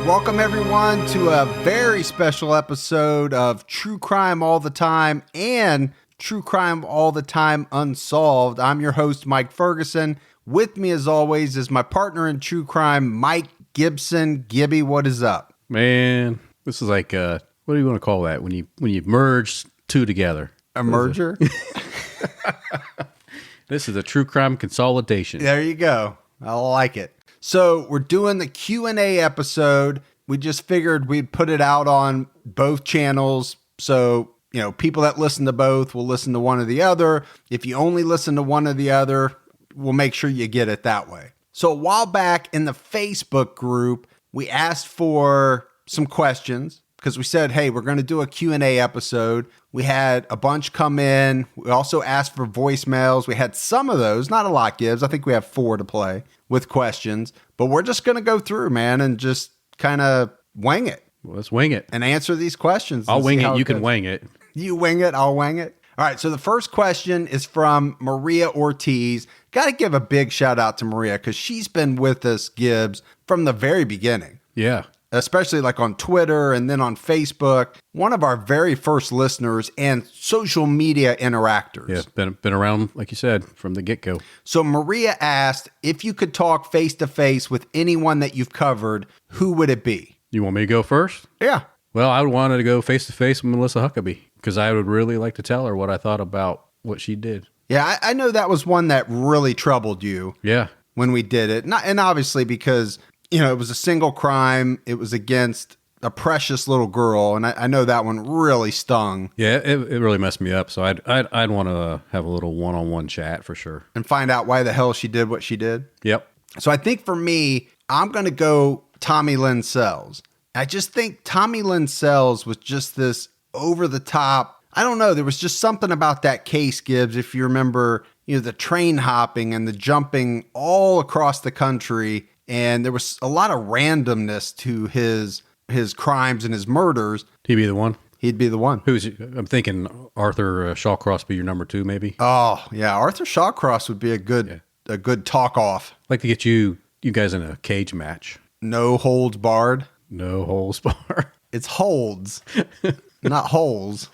Welcome everyone to a very special episode of True Crime All the Time and True Crime All the Time Unsolved. I'm your host, Mike Ferguson. With me as always is my partner in true crime, Mike Gibson. Gibby, what is up? Man, this is like, what do you want to call that? When you merge two together. A merger? This is a true crime consolidation. There you go. I like it. So we're doing the Q&A episode. We just figured we'd put it out on both channels. So, people that listen to both will listen to one or the other. If you only listen to one or the other, we'll make sure you get it that way. So a while back in the Facebook group, we asked for some questions because we said, hey, we're going to do a Q&A episode. We had a bunch come in. We also asked for voicemails. We had some of those, not a lot, Gibbs. I think we have 4 to play with questions, but we're just going to go through, man, and just kind of wing it. Well, let's wing it. And answer these questions. I'll wing it. You can wing it. You wing it. I'll wing it. All right. So the first question is from Maria Ortiz. Got to give a big shout out to Maria because she's been with us, Gibbs, from the very beginning. Yeah. Especially like on Twitter and then on Facebook. One of our very first listeners and social media interactors. Yeah, been around, like you said, from the get-go. So Maria asked, if you could talk face-to-face with anyone that you've covered, who would it be? You want me to go first? Yeah. Well, I would want to go face-to-face with Melissa Huckabee because I would really like to tell her what I thought about what she did. Yeah, I know that was one that really troubled you. Yeah. When we did it. And obviously because, it was a single crime. It was against a precious little girl. And I know that one really stung. Yeah, it really messed me up. So I'd want to have a little one-on-one chat for sure. And find out why the hell she did what she did. Yep. So I think for me, I'm going to go Tommy Lynn Sells. I just think Tommy Lynn Sells was just this over the top. I don't know. There was just something about that case, Gibbs, if you remember, the train hopping and the jumping all across the country. And there was a lot of randomness to his crimes and his murders. He'd be the one? He'd be the one. I'm thinking Arthur Shawcross be your number 2, maybe. Oh, yeah. Arthur Shawcross would be a good talk off. I'd like to get you guys in a cage match. No holds barred. No holes barred. It's holds, not holes.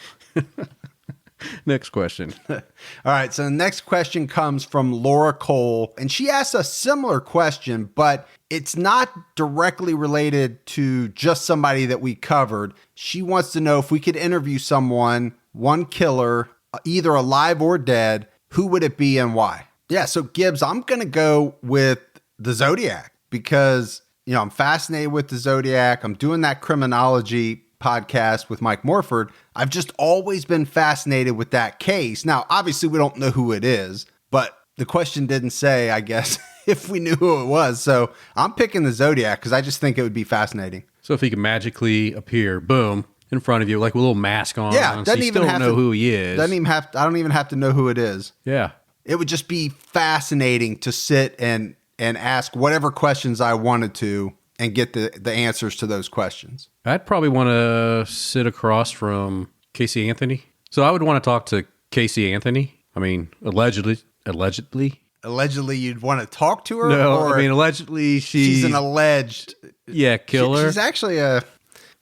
Next question. All right. So the next question comes from Laura Cole, and she asks a similar question, but it's not directly related to just somebody that we covered. She wants to know if we could interview someone, one killer, either alive or dead, who would it be and why? Yeah. So Gibbs, I'm going to go with the Zodiac because, I'm fascinated with the Zodiac. I'm doing that criminology podcast with Mike Morford. I've just always been fascinated with that case. Now, obviously, we don't know who it is, but the question didn't say, I guess, if we knew who it was. So I'm picking the Zodiac because I just think it would be fascinating. So if he could magically appear, boom, in front of you, like with a little mask on. Yeah, doesn't even have to know who he is. I don't even have to know who it is. Yeah. It would just be fascinating to sit and ask whatever questions I wanted to and get the answers to those questions. I'd probably want to sit across from Casey Anthony. So I would want to talk to Casey Anthony. I mean, allegedly. Allegedly, you'd want to talk to her? No, or I mean, allegedly she's an alleged... Yeah, killer. She's actually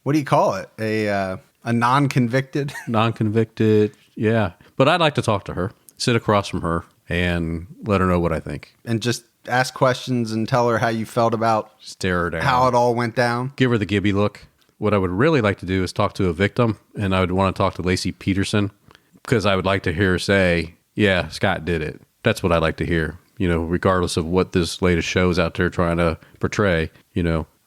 what do you call it? A non-convicted? Non-convicted, yeah. But I'd like to talk to her, sit across from her, and let her know what I think. And just ask questions and tell her how you felt about stare her down, how it all went down. Give her the Gibby look. What I would really like to do is talk to a victim, and I would want to talk to Lacey Peterson because I would like to hear her say, yeah, Scott did it. That's what I'd like to hear, regardless of what this latest show's out there trying to portray.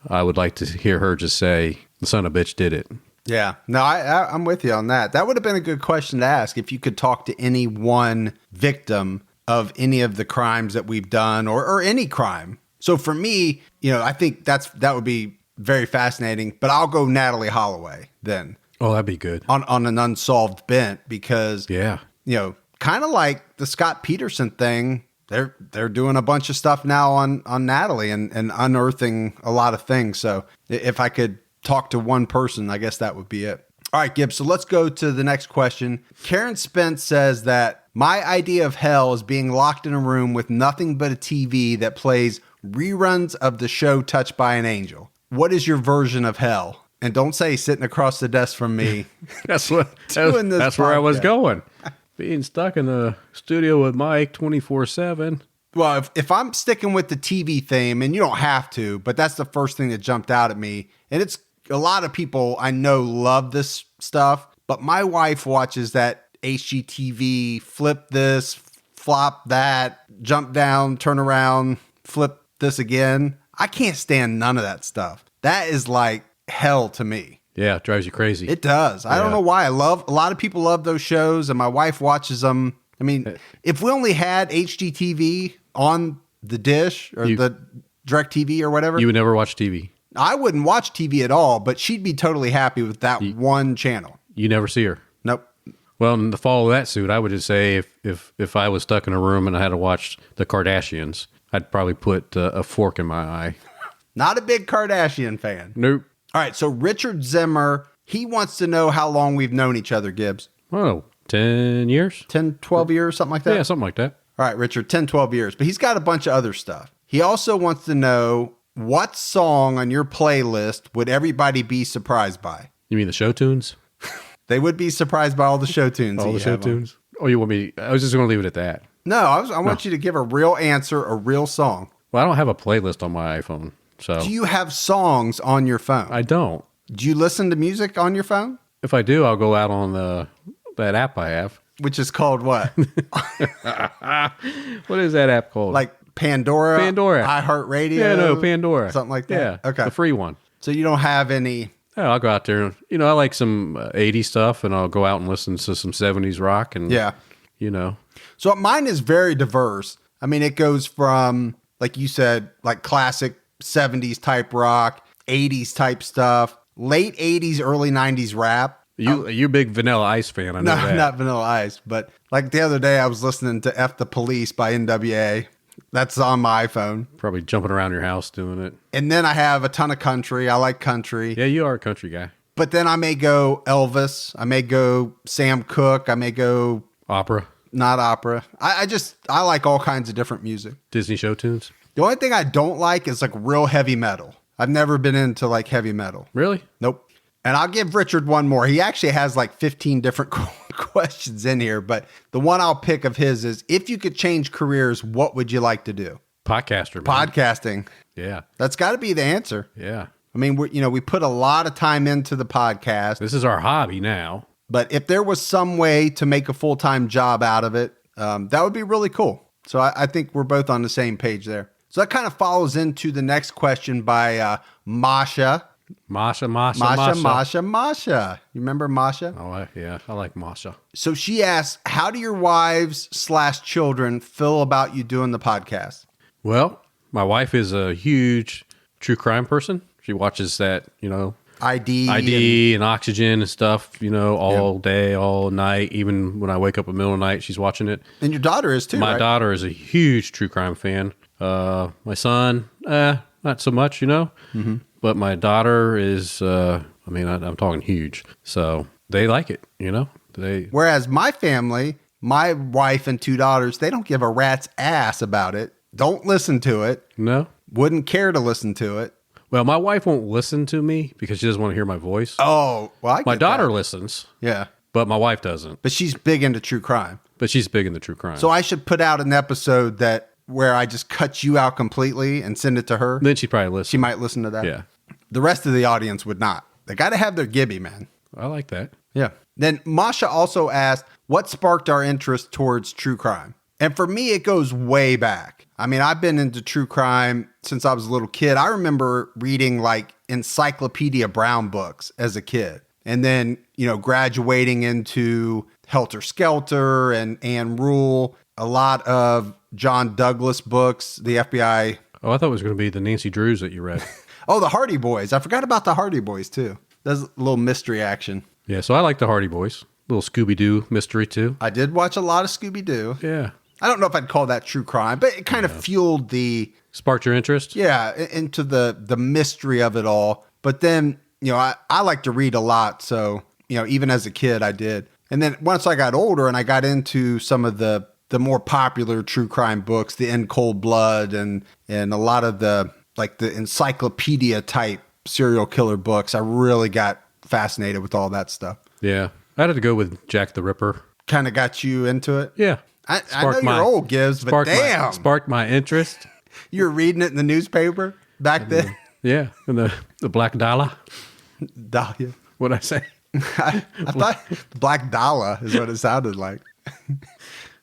I would like to hear her just say, the son of a bitch did it. Yeah. No, I'm with you on that. That would have been a good question to ask if you could talk to any one victim of any of the crimes that we've done or any crime. So for me, I think that would be very fascinating, but I'll go Natalie Holloway then. Oh, that'd be good. On an unsolved bent because, kind of like the Scott Peterson thing, they're doing a bunch of stuff now on Natalie and unearthing a lot of things. So if I could talk to one person, I guess that would be it. All right, Gibbs. So let's go to the next question. Karen Spence says that my idea of hell is being locked in a room with nothing but a TV that plays reruns of the show Touched by an Angel. what is your version of hell? And don't say sitting across the desk from me. That's what. That's where I was going. Being stuck in the studio with Mike 24/7. Well, if I'm sticking with the TV theme, and you don't have to, but that's the first thing that jumped out at me. And it's a lot of people I know love this stuff, but my wife watches that HGTV, flip this, flop that, jump down, turn around, flip this again. I can't stand none of that stuff. That is like hell to me. Yeah, it drives you crazy. It does. I don't know why. A lot of people love those shows, and my wife watches them. I mean, if we only had HGTV on the dish or the DirecTV or whatever, You would never watch TV. I wouldn't watch TV at all, but she'd be totally happy with that one channel. You never see her. Nope. Well, in the follow that suit, I would just say if I was stuck in a room and I had to watch the Kardashians, I'd probably put a fork in my eye. Not a big Kardashian fan. Nope. All right, so Richard Zimmer, he wants to know how long we've known each other, Gibbs. Oh, 10 years? 10, 12 years, something like that? Yeah, something like that. All right, Richard, 10, 12 years. But he's got a bunch of other stuff. He also wants to know what song on your playlist would everybody be surprised by? You mean the show tunes? They would be surprised by all the show tunes. All the show tunes? Oh, you want me? I was just going to leave it at that. No, I want you to give a real answer, a real song. Well, I don't have a playlist on my iPhone, so. Do you have songs on your phone? I don't. Do you listen to music on your phone? If I do, I'll go out on that app I have. Which is called what? What is that app called? Like Pandora? Pandora. iHeartRadio? Yeah, no, Pandora. Something like that? Yeah, Okay. the free one. So you don't have any... Yeah, I'll go out there. You know, I like some 80s stuff, and I'll go out and listen to some 70s rock. And Yeah. You know. So mine is very diverse. I mean, it goes from, like you said, like classic 70s type rock, 80s type stuff, late 80s, early 90s rap. You're a big Vanilla Ice fan, I know that. Not Vanilla Ice, but like the other day I was listening to F the Police by NWA. That's on my iPhone. Probably jumping around your house doing it. And then I have a ton of country. I like country. Yeah, you are a country guy. But then I may go Elvis. I may go Sam Cooke. I may go... Opera. Not opera. I like all kinds of different music. Disney show tunes. The only thing I don't like is like real heavy metal. I've never been into like heavy metal. Really? Nope. And I'll give Richard one more. He actually has like 15 different questions in here, but the one I'll pick of his is, if you could change careers, what would you like to do? Podcaster, man. Podcasting. Yeah. That's got to be the answer. Yeah. I mean, we put a lot of time into the podcast. This is our hobby now. But if there was some way to make a full-time job out of it, that would be really cool. So I think we're both on the same page there. So that kind of follows into the next question by Masha. Masha. You remember Masha? Oh, yeah. I like Masha. So she asks, how do your wives/children feel about you doing the podcast? Well, my wife is a huge true crime person. She watches that, ID and Oxygen and stuff, all day, all night. Even when I wake up in the middle of the night, she's watching it. And your daughter is too, My right? daughter is a huge true crime fan. My son, not so much, Mm-hmm. But my daughter is, I'm talking huge. So they like it, Whereas my family, my wife and 2 daughters, they don't give a rat's ass about it. Don't listen to it. No. Wouldn't care to listen to it. Well, my wife won't listen to me because she doesn't want to hear my voice. Oh, well, I get my daughter that. listens. Yeah. But my wife doesn't. But she's big into true crime. But she's big into true crime. So I should put out an episode where I just cut you out completely and send it to her. Then she'd probably listen. She might listen to that. Yeah. The rest of the audience would not. They got to have their Gibby, man. I like that. Yeah. Then Masha also asked, what sparked our interest towards true crime? And for me, it goes way back. I mean, I've been into true crime since I was a little kid. I remember reading like Encyclopedia Brown books as a kid. And then, graduating into Helter Skelter and Anne Rule, a lot of John Douglas books, the FBI. Oh, I thought it was going to be the Nancy Drews that you read. Oh, the Hardy Boys. I forgot about the Hardy Boys, too. There's a little mystery action. Yeah, so I like the Hardy Boys. Little Scooby-Doo mystery, too. I did watch a lot of Scooby-Doo. Yeah. I don't know if I'd call that true crime, but it kind of fueled the... Sparked your interest? Yeah, into the mystery of it all. But then, I like to read a lot. So, even as a kid, I did. And then once I got older and I got into some of the more popular true crime books, the In Cold Blood and a lot of the encyclopedia type serial killer books. I really got fascinated with all that stuff. Yeah. I had to go with Jack the Ripper. Kind of got you into it. Yeah. I know you're old, Gibbs, but damn. Sparked my interest. You were reading it in the newspaper back then? Yeah. And the Black Dollar. Dahlia. What'd I say? I thought Black Dollar is what it sounded like.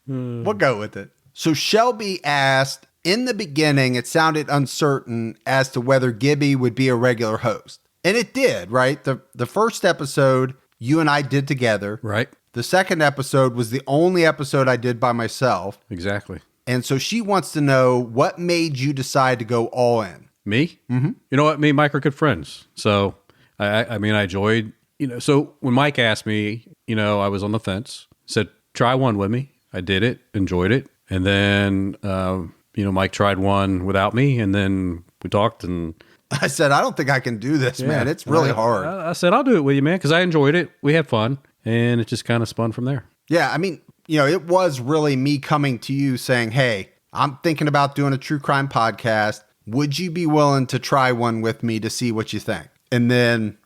We'll go with it. So Shelby asked, in the beginning, it sounded uncertain as to whether Gibby would be a regular host. And it did, right? The first episode you and I did together. Right. The second episode was the only episode I did by myself. Exactly. And so she wants to know, what made you decide to go all in? Me? Mm-hmm. You know what? Me and Mike are good friends. So, I mean, I enjoyed, so when Mike asked me, I was on the fence, said, try one with me. I did it, enjoyed it. And then, Mike tried one without me, and then we talked, and I said, I don't think I can do this, man. It's really hard. I said, I'll do it with you, man, because I enjoyed it. We had fun, and it just kind of spun from there. Yeah, I mean, it was really me coming to you saying, hey, I'm thinking about doing a true crime podcast. Would you be willing to try one with me to see what you think? And then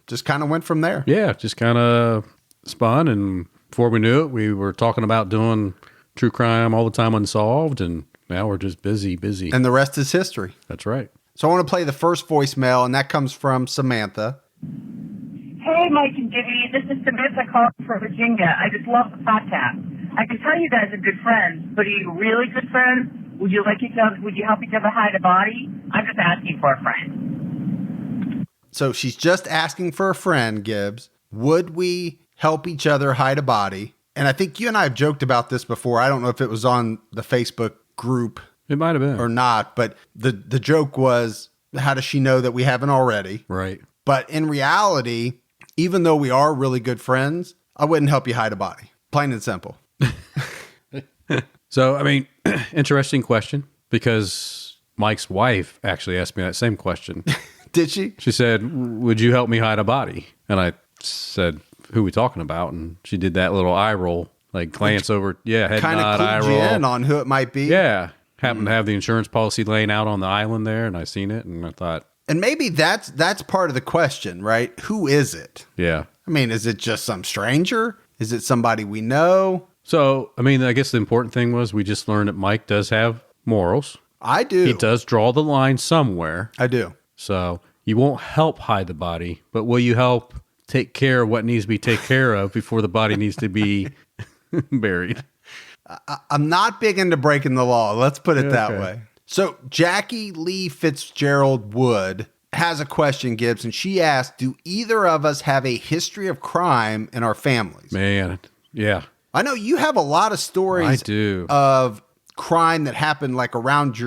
just kind of went from there. Yeah, just kind of spun, and before we knew it, we were talking about doing true crime all the time unsolved, and now we're just busy. And the rest is history. That's right. So I want to play the first voicemail, and that comes from Samantha. Hey, Mike and Gibby. This is Samantha calling from Virginia. I just love the podcast. I can tell you guys are good friends, but are you really good friends? Would you help each other hide a body? I'm just asking for a friend. So she's just asking for a friend, Gibbs. Would we help each other hide a body? And I think you and I have joked about this before. I don't know if it was on the Facebook group. It might have been. Or not, but the joke was, how does she know that we haven't already? Right. But in reality, even though we are really good friends, I wouldn't help you hide a body. Plain and simple. So, I mean, interesting question, because Mike's wife actually asked me that same question. Did she? She said, would you help me hide a body? And I said, who are we talking about? And she did that little eye roll, like glance over. Yeah, head nod, eye roll. Kind of clued you in on who it might be. Yeah. Happened to have the insurance policy laying out on the island there, and I seen it, and I thought. And maybe that's part of the question, right? Who is it? Yeah. I mean, is it just some stranger? Is it somebody we know? So, I mean, I guess the important thing was we just learned that Mike does have morals. I do. He does draw the line somewhere. I do. So you won't help hide the body, but will you help take care of what needs to be taken care of before the body needs to be buried? I'm not big into breaking the law. Let's put it that way. So Jackie Lee Fitzgerald Wood has a question, Gibbs, and she asked, do either of us have a history of crime in our families? Man, yeah. I know you have a lot of stories I do. Of crime that happened like around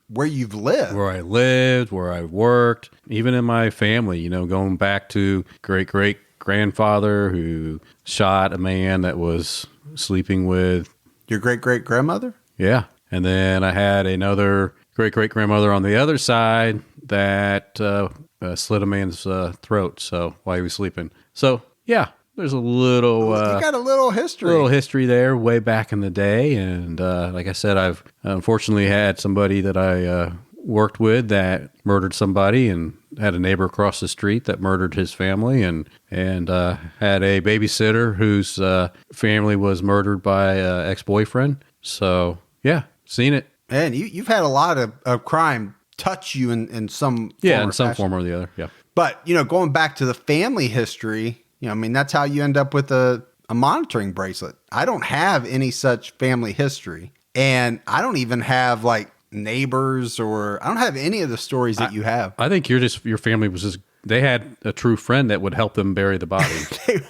where you've lived. Where I lived, where I worked, even in my family, going back to great-great-grandfather who shot a man that was sleeping with. Your great-great-grandmother? Yeah. And then I had another great-great-grandmother on the other side that slit a man's throat while he was sleeping. So, yeah. There's a little... you got a little history. A little history there way back in the day. And like I said, I've unfortunately had somebody that I worked with that murdered somebody, and had a neighbor across the street that murdered his family, and had a babysitter whose family was murdered by an ex-boyfriend. So, yeah, seen it. And you've had a lot of crime touch you in some form or the other, yeah. But, going back to the family history... I mean, that's how you end up with a monitoring bracelet. I don't have any such family history. And I don't even have like neighbors, or I don't have any of the stories that you have. I think your family was just, they had a true friend that would help them bury the body.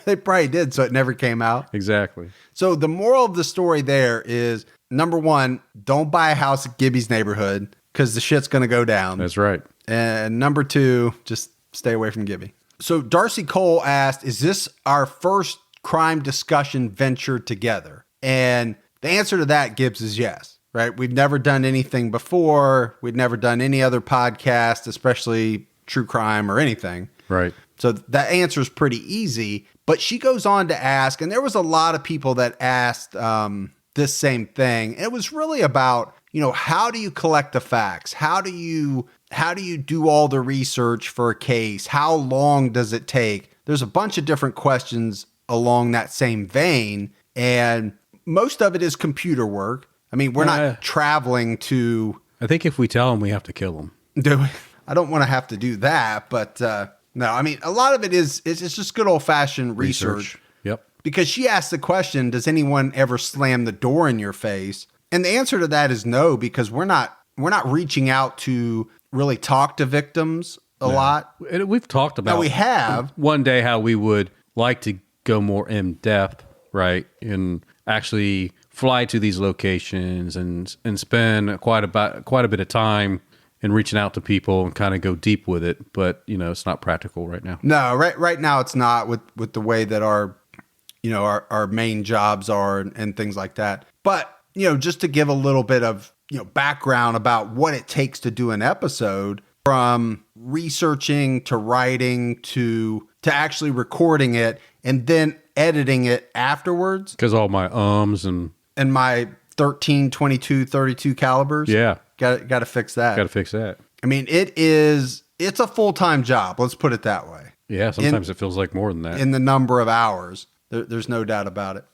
They probably did, so it never came out. Exactly. So the moral of the story there is, number one, don't buy a house at Gibby's neighborhood, because the shit's going to go down. That's right. And number two, just stay away from Gibby. So Darcy Cole asked, is this our first crime discussion venture together? And the answer to that, Gibbs, is yes, right? We've never done anything before. We've never done any other podcast, especially true crime or anything. Right. So that answer is pretty easy. But she goes on to ask, and there was a lot of people that asked this same thing. It was really about, how do you collect the facts? How do you how do you do all the research for a case? How long does it take? There's a bunch of different questions along that same vein, and most of it is computer work. I mean, we're not traveling to... I think if we tell them, we have to kill them. Do we? I don't want to have to do that, but no, I mean, a lot of it is it's just good old-fashioned research. Yep. Because she asked the question, does anyone ever slam the door in your face? And the answer to that is no, because we're not reaching out to really talk to victims a lot. We've talked about... Now, we have. One day how we would like to go more in depth, right? And actually fly to these locations and spend quite a bit of time in reaching out to people and kind of go deep with it. But, it's not practical right now. No, right now it's not with the way that our main jobs are and things like that. But, just to give a little bit of, background about what it takes to do an episode, from researching to writing to actually recording it and then editing it afterwards. Because all my and my 13, 22, 32 calibers. Yeah. Got to fix that. Got to fix that. I mean, it's a full-time job. Let's put it that way. Yeah. Sometimes it feels like more than that. In the number of hours. There's no doubt about it.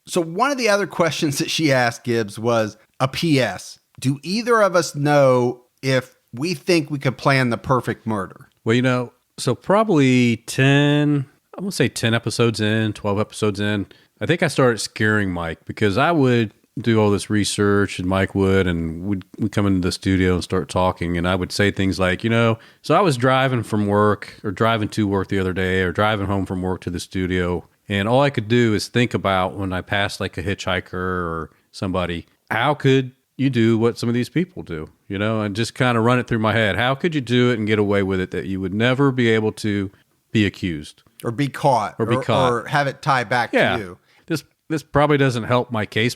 So one of the other questions that she asked Gibbs was a PS. Do either of us know if we think we could plan the perfect murder? Well, so probably 10, I'm going to say 10 episodes in, 12 episodes in, I think I started scaring Mike, because I would do all this research and Mike would, and we'd come into the studio and start talking, and I would say things like, so I was driving from work or driving to work the other day or driving home from work to the studio, and all I could do is think about when I passed like a hitchhiker or somebody, how could you do what some of these people do, and just kind of run it through my head. How could you do it and get away with it that you would never be able to be accused? Or be caught. Or have it tie back to you. This probably doesn't help my case.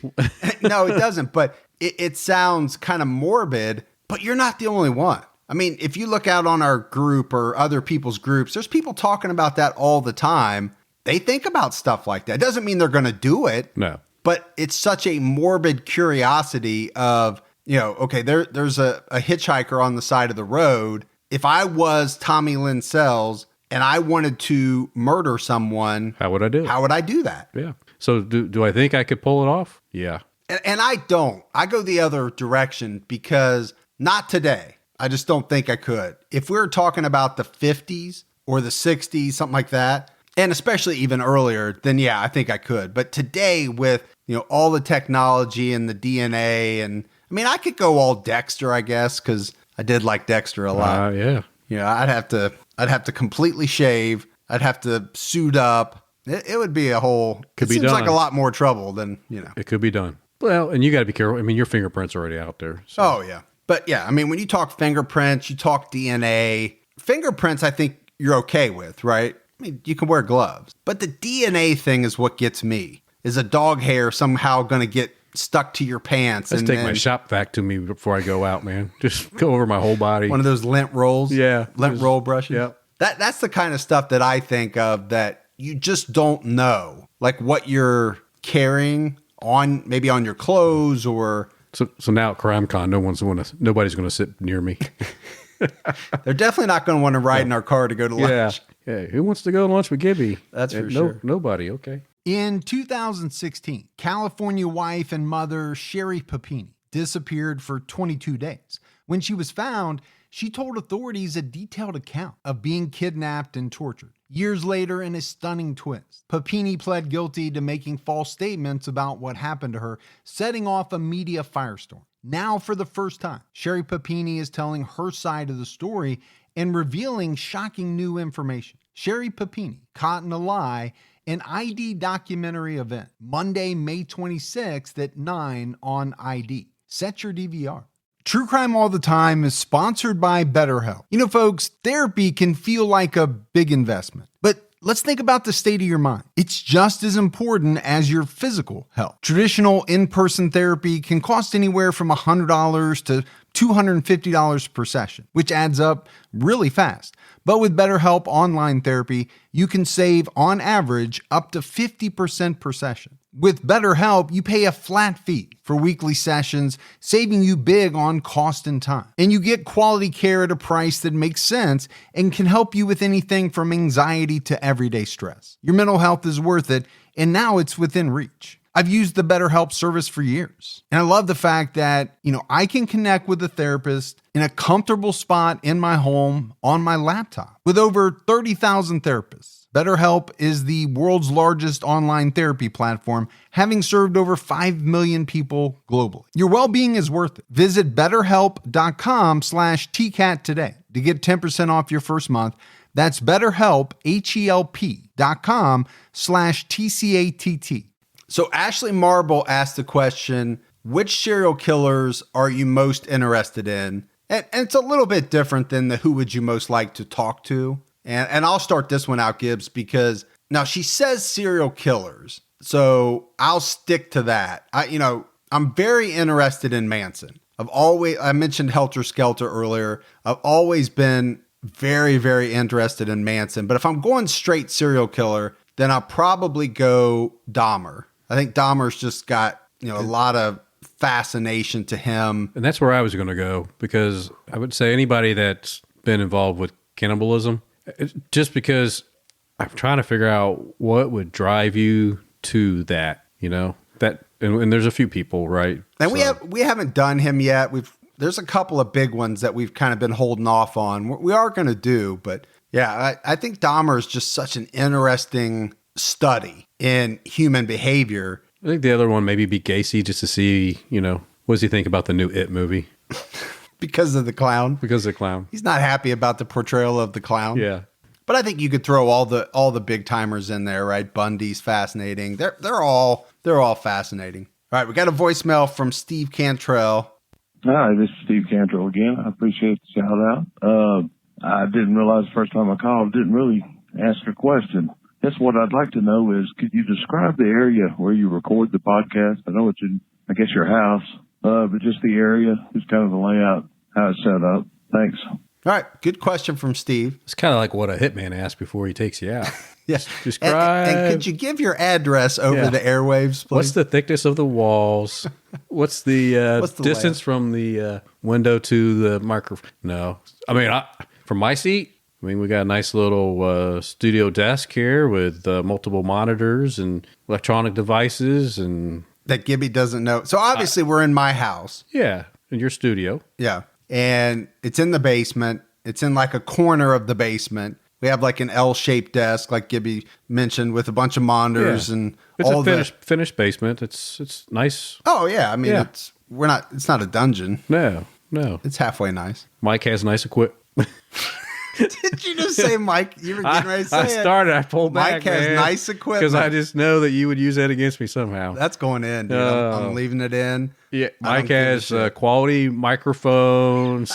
No, it doesn't. But it sounds kind of morbid, but you're not the only one. I mean, if you look out on our group or other people's groups, there's people talking about that all the time. They think about stuff like that. It doesn't mean they're going to do it. No. But it's such a morbid curiosity of, okay, there's a hitchhiker on the side of the road. If I was Tommy Lynn Sells and I wanted to murder someone, how would I do it? How would I do that? Yeah. So do I think I could pull it off? Yeah. And I don't. I go the other direction, because not today. I just don't think I could. If we were talking about the 50s or the 60s, something like that, and especially even earlier, then yeah, I think I could. But today with, all the technology and the DNA, and I mean, I could go all Dexter, I guess, because I did like Dexter a lot. Yeah. I'd have to completely shave. I'd have to suit up. It would be a whole... It seems like a lot more trouble than, It could be done. Well, and you got to be careful. I mean, your fingerprints are already out there. So. Oh, yeah. But yeah, I mean, when you talk fingerprints, you talk DNA. Fingerprints, I think you're okay with, right? I mean, you can wear gloves. But the DNA thing is what gets me. Is a dog hair somehow going to get stuck to your pants? Let's take my shop vac to me before I go out, man. Just go over my whole body. One of those lint rolls? Yeah. Lint roll brushes? Yeah. That's the kind of stuff that I think of that you just don't know. Like what you're carrying on, maybe on your clothes or... So now at CrimeCon, nobody's going to sit near me. They're definitely not going to want to ride in our car to go to lunch. Yeah. Who wants to go to lunch with Gibby? That's for sure. Nobody. Okay. In 2016, California wife and mother Sherry Papini disappeared for 22 days. When she was found, she told authorities a detailed account of being kidnapped and tortured. Years later, in a stunning twist, Papini pled guilty to making false statements about what happened to her, setting off a media firestorm. Now, for the first time, Sherry Papini is telling her side of the story and revealing shocking new information. Sherry Papini, Caught in a Lie, an ID documentary event, Monday, May 26th at 9 on ID. Set your DVR. True Crime All the Time is sponsored by BetterHelp. Folks, therapy can feel like a big investment, but let's think about the state of your mind. It's just as important as your physical health. Traditional in-person therapy can cost anywhere from $100 to $250 per session, which adds up really fast. But with BetterHelp Online Therapy, you can save, on average, up to 50% per session. With BetterHelp, you pay a flat fee for weekly sessions, saving you big on cost and time. And you get quality care at a price that makes sense and can help you with anything from anxiety to everyday stress. Your mental health is worth it, and now it's within reach. I've used the BetterHelp service for years, and I love the fact that, I can connect with a therapist in a comfortable spot in my home on my laptop. With over 30,000 therapists, BetterHelp is the world's largest online therapy platform, having served over 5 million people globally. Your well-being is worth it. Visit betterhelp.com/TCAT today to get 10% off your first month. That's BetterHelp, HELP.com/TCATT. So Ashley Marble asked the question, which serial killers are you most interested in? And it's a little bit different than the who would you most like to talk to. And I'll start this one out, Gibbs, because now she says serial killers. So I'll stick to that. I'm very interested in Manson. I mentioned Helter Skelter earlier. I've always been very, very interested in Manson. But if I'm going straight serial killer, then I'll probably go Dahmer. I think Dahmer's just got, a lot of fascination to him. And that's where I was going to go, because I would say anybody that's been involved with cannibalism, just because I'm trying to figure out what would drive you to that, that, and there's a few people, right? And we haven't done him yet. There's a couple of big ones that we've kind of been holding off on. We are going to do, but yeah, I think Dahmer is just such an interesting study in human behavior. I think the other one maybe be Gacy, just to see, what does he think about the new It movie? Because of the clown. Because of the clown. He's not happy about the portrayal of the clown. Yeah. But I think you could throw all the big timers in there, right? Bundy's fascinating. They're all fascinating. All right, we got a voicemail from Steve Cantrell. Hi, this is Steve Cantrell again. I appreciate the shout out. I didn't realize the first time I called, didn't really ask a question. Guess what I'd like to know is, could you describe the area where you record the podcast? I know it's in, your house, but just the area, just kind of the layout, how it's set up. Thanks. All right, good question from Steve. It's kind of like what a hitman asks before he takes you out. Yes. Describe. And could you give your address over the airwaves, please? What's the thickness of the walls? What's the distance from the window to the microphone? No. From my seat, we got a nice little studio desk here with multiple monitors and electronic devices. And that Gibby doesn't know. So obviously we're in my house. Yeah, in your studio. Yeah. And it's in the basement. It's in like a corner of the basement. We have like an L-shaped desk, like Gibby mentioned, with a bunch of monitors and it's all finished basement. It's nice. Oh yeah, it's not a dungeon. No, it's halfway nice. Mike has nice equipment. Did you just say Mike? You were getting ready to say I pulled back. Mike has nice equipment because I just know that you would use that against me somehow. That's going in, dude. I'm leaving it in. Yeah, Mike has quality microphones.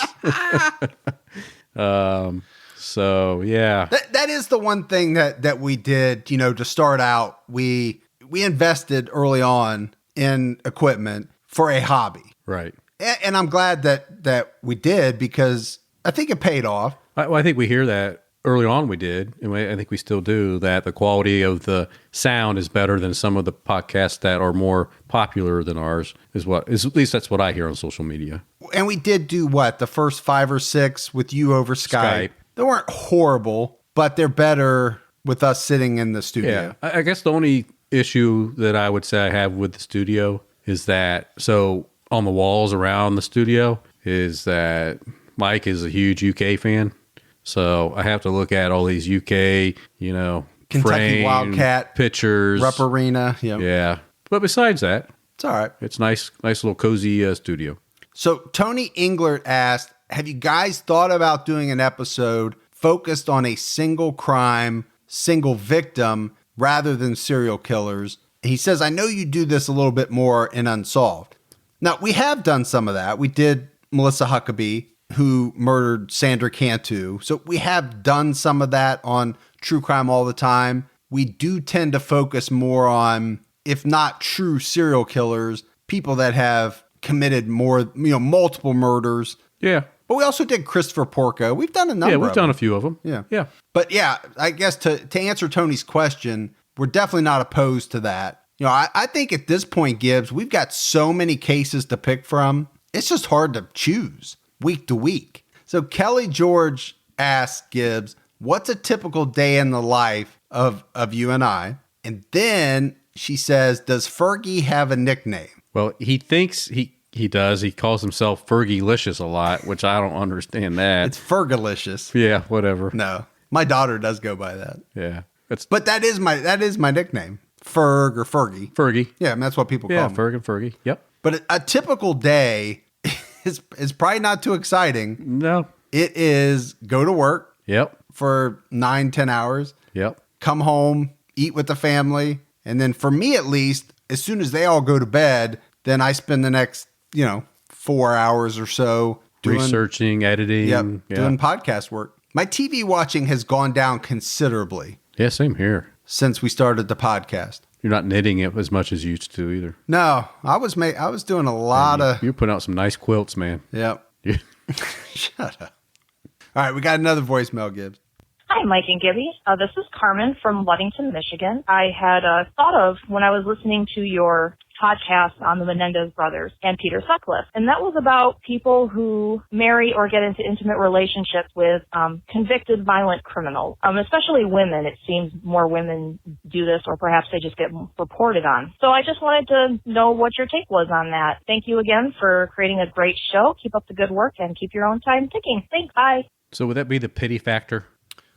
So yeah, that is the one thing that we did. To start out, we invested early on in equipment for a hobby, right? And I'm glad that we did, because I think it paid off. I think we hear that early on. We did, and I think we still do, that the quality of the sound is better than some of the podcasts that are more popular than ours. At least that's what I hear on social media. And we did do the first 5 or 6 with you over Skype. They weren't horrible, but they're better with us sitting in the studio. Yeah, I guess the only issue that I would say I have with the studio is that, so on the walls around the studio, is that Mike is a huge UK fan. So I have to look at all these UK, Kentucky framed Wildcat pictures, Rupp Arena. Yeah. But besides that, it's all right. It's nice little cozy studio. So Tony Englert asked, have you guys thought about doing an episode focused on a single crime, single victim, rather than serial killers? He says, I know you do this a little bit more in Unsolved. Now, we have done some of that. We did Melissa Huckabee, who murdered Sandra Cantu. So we have done some of that on True Crime All the Time. We do tend to focus more on, if not true serial killers, people that have committed multiple murders. Yeah. But we also did Christopher Porco. We've done a number. Yeah, we've done a few of them. Yeah. But yeah, I guess to answer Tony's question, we're definitely not opposed to that. I think at this point, Gibbs, we've got so many cases to pick from. It's just hard to choose week to week. So Kelly George asks Gibbs, what's a typical day in the life of you and I? And then she says, does Fergie have a nickname? Well, he thinks he does. He calls himself Fergie-licious a lot, which I don't understand that. It's Fergalicious. Yeah, whatever. No, my daughter does go by that. Yeah. But that is my nickname. Ferg or Fergie. Fergie. Yeah, and that's what people call me. Ferg and Fergie. Yep. But a typical day is probably not too exciting. No. It is go to work. Yep. For 9-10 hours. Yep. Come home, eat with the family. And then for me, at least, as soon as they all go to bed, then I spend the next, 4 hours or so researching, editing. Doing podcast work. My TV watching has gone down considerably. Yeah, same here. Since we started the podcast. You're not knitting it as much as you used to either. No, I was doing a lot of... You're putting out some nice quilts, man. Yep. Yeah. Shut up. All right, we got another voicemail, Gibbs. Hi, Mike and Gibby. This is Carmen from Ludington, Michigan. I had thought of when I was listening to your podcast on the Menendez brothers and Peter Sutcliffe, and that was about people who marry or get into intimate relationships with convicted violent criminals, especially women. It seems more women do this, or perhaps they just get reported on. So I just wanted to know what your take was on that. Thank you again for creating a great show. Keep up the good work and keep your own time ticking. Thanks. Bye. So would that be the pity factor?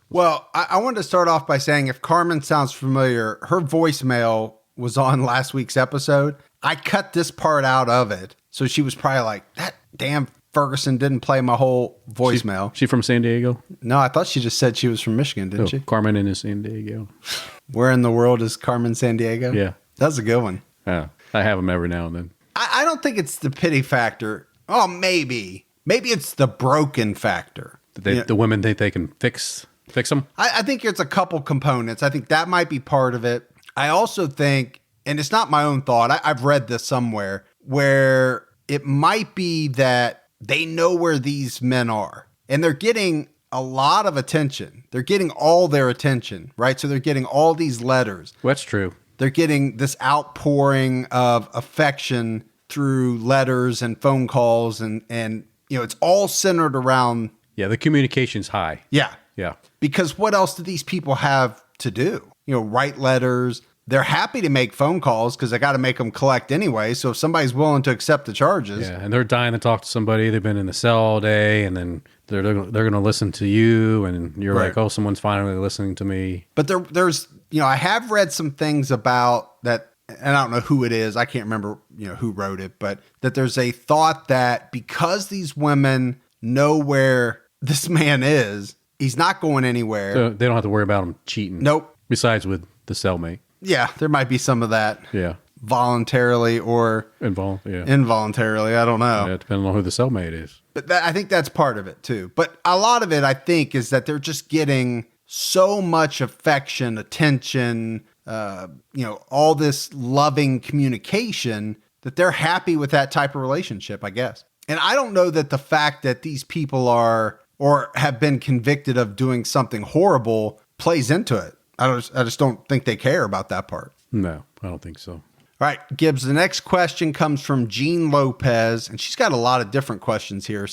Well, I wanted to start off by saying if Carmen sounds familiar, her voicemail was on last week's episode. I cut this part out of it. So she was probably like, that damn Ferguson didn't play my whole voicemail. She from San Diego? No, I thought she just said she was from Michigan, didn't she? Carmen in San Diego. Where in the world is Carmen San Diego? Yeah. That's a good one. Yeah, I have them every now and then. I don't think it's the pity factor. Oh, maybe. Maybe it's the broken factor. The women think they can fix them? I think it's a couple components. I think that might be part of it. I also think, and it's not my own thought, I've read this somewhere, where it might be that they know where these men are and they're getting a lot of attention. They're getting all their attention, right? So they're getting all these letters. Well, that's true. They're getting this outpouring of affection through letters and phone calls and it's all centered around. Yeah, the communication's high. Yeah. Yeah. Because what else do these people have to do? Write letters. They're happy to make phone calls because they got to make them collect anyway. So if somebody's willing to accept the charges. Yeah, and they're dying to talk to somebody. They've been in the cell all day, and then they're going to listen to you, and you're right. like, oh, someone's finally listening to me. But there's, I have read some things about that, and I don't know who it is. I can't remember, who wrote it, but that there's a thought that because these women know where this man is, he's not going anywhere. So they don't have to worry about him cheating. Nope. Besides with the cellmate. Yeah, there might be some of that. Yeah. Voluntarily or involuntarily. I don't know. Yeah, depending on who the cellmate is. But I think that's part of it too. But a lot of it, I think, is that they're just getting so much affection, attention, all this loving communication that they're happy with that type of relationship, I guess. And I don't know that the fact that these people are or have been convicted of doing something horrible plays into it. I just don't think they care about that part. No, I don't think so. All right, Gibbs, the next question comes from Jean Lopez, and she's got a lot of different questions here.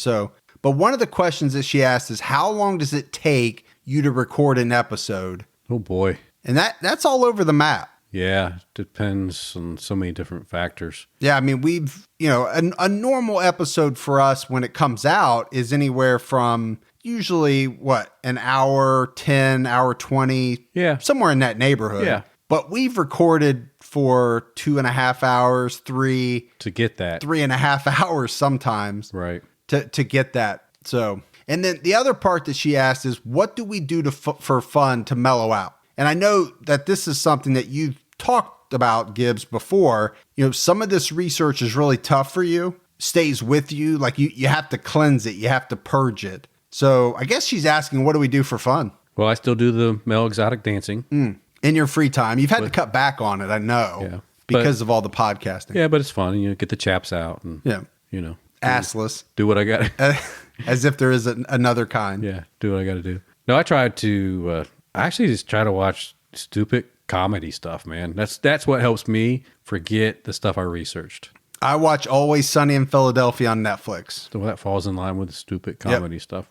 But one of the questions that she asked is, how long does it take you to record an episode? Oh, boy. And that's all over the map. Yeah, depends on so many different factors. Yeah, I mean, we've, a normal episode for us when it comes out is anywhere from usually, an hour 10, hour 20. Yeah. Somewhere in that neighborhood. Yeah. But we've recorded for 2.5 hours, 3. To get that. 3.5 hours sometimes. Right. To get that. So, and then the other part that she asked is, what do we do for fun to mellow out? And I know that this is something that you've talked about, Gibbs, before. Some of this research is really tough for you, stays with you. Like you have to cleanse it. You have to purge it. So I guess she's asking, what do we do for fun? Well, I still do the male exotic dancing. In your free time. You've had to cut back on it, I know. Yeah. Because of all the podcasting. Yeah, but it's fun. Get the chaps out and, assless. Do what I got to As if there is another kind. Yeah, do what I got to do. No, I tried to, I actually just try to watch stupid comedy stuff, man. That's what helps me forget the stuff I researched. I watch Always Sunny in Philadelphia on Netflix. So that falls in line with the stupid comedy stuff.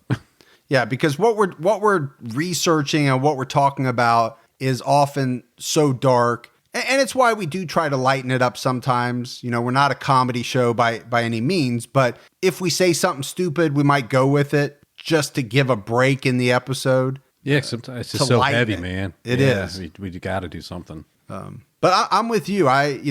Yeah, because what we're researching and what we're talking about is often so dark. And it's why we do try to lighten it up sometimes. You know, we're not a comedy show by any means, but if we say something stupid, we might go with it just to give a break in the episode. Yeah, sometimes it's just so heavy, man. It is. We got to do something. But I'm with you. I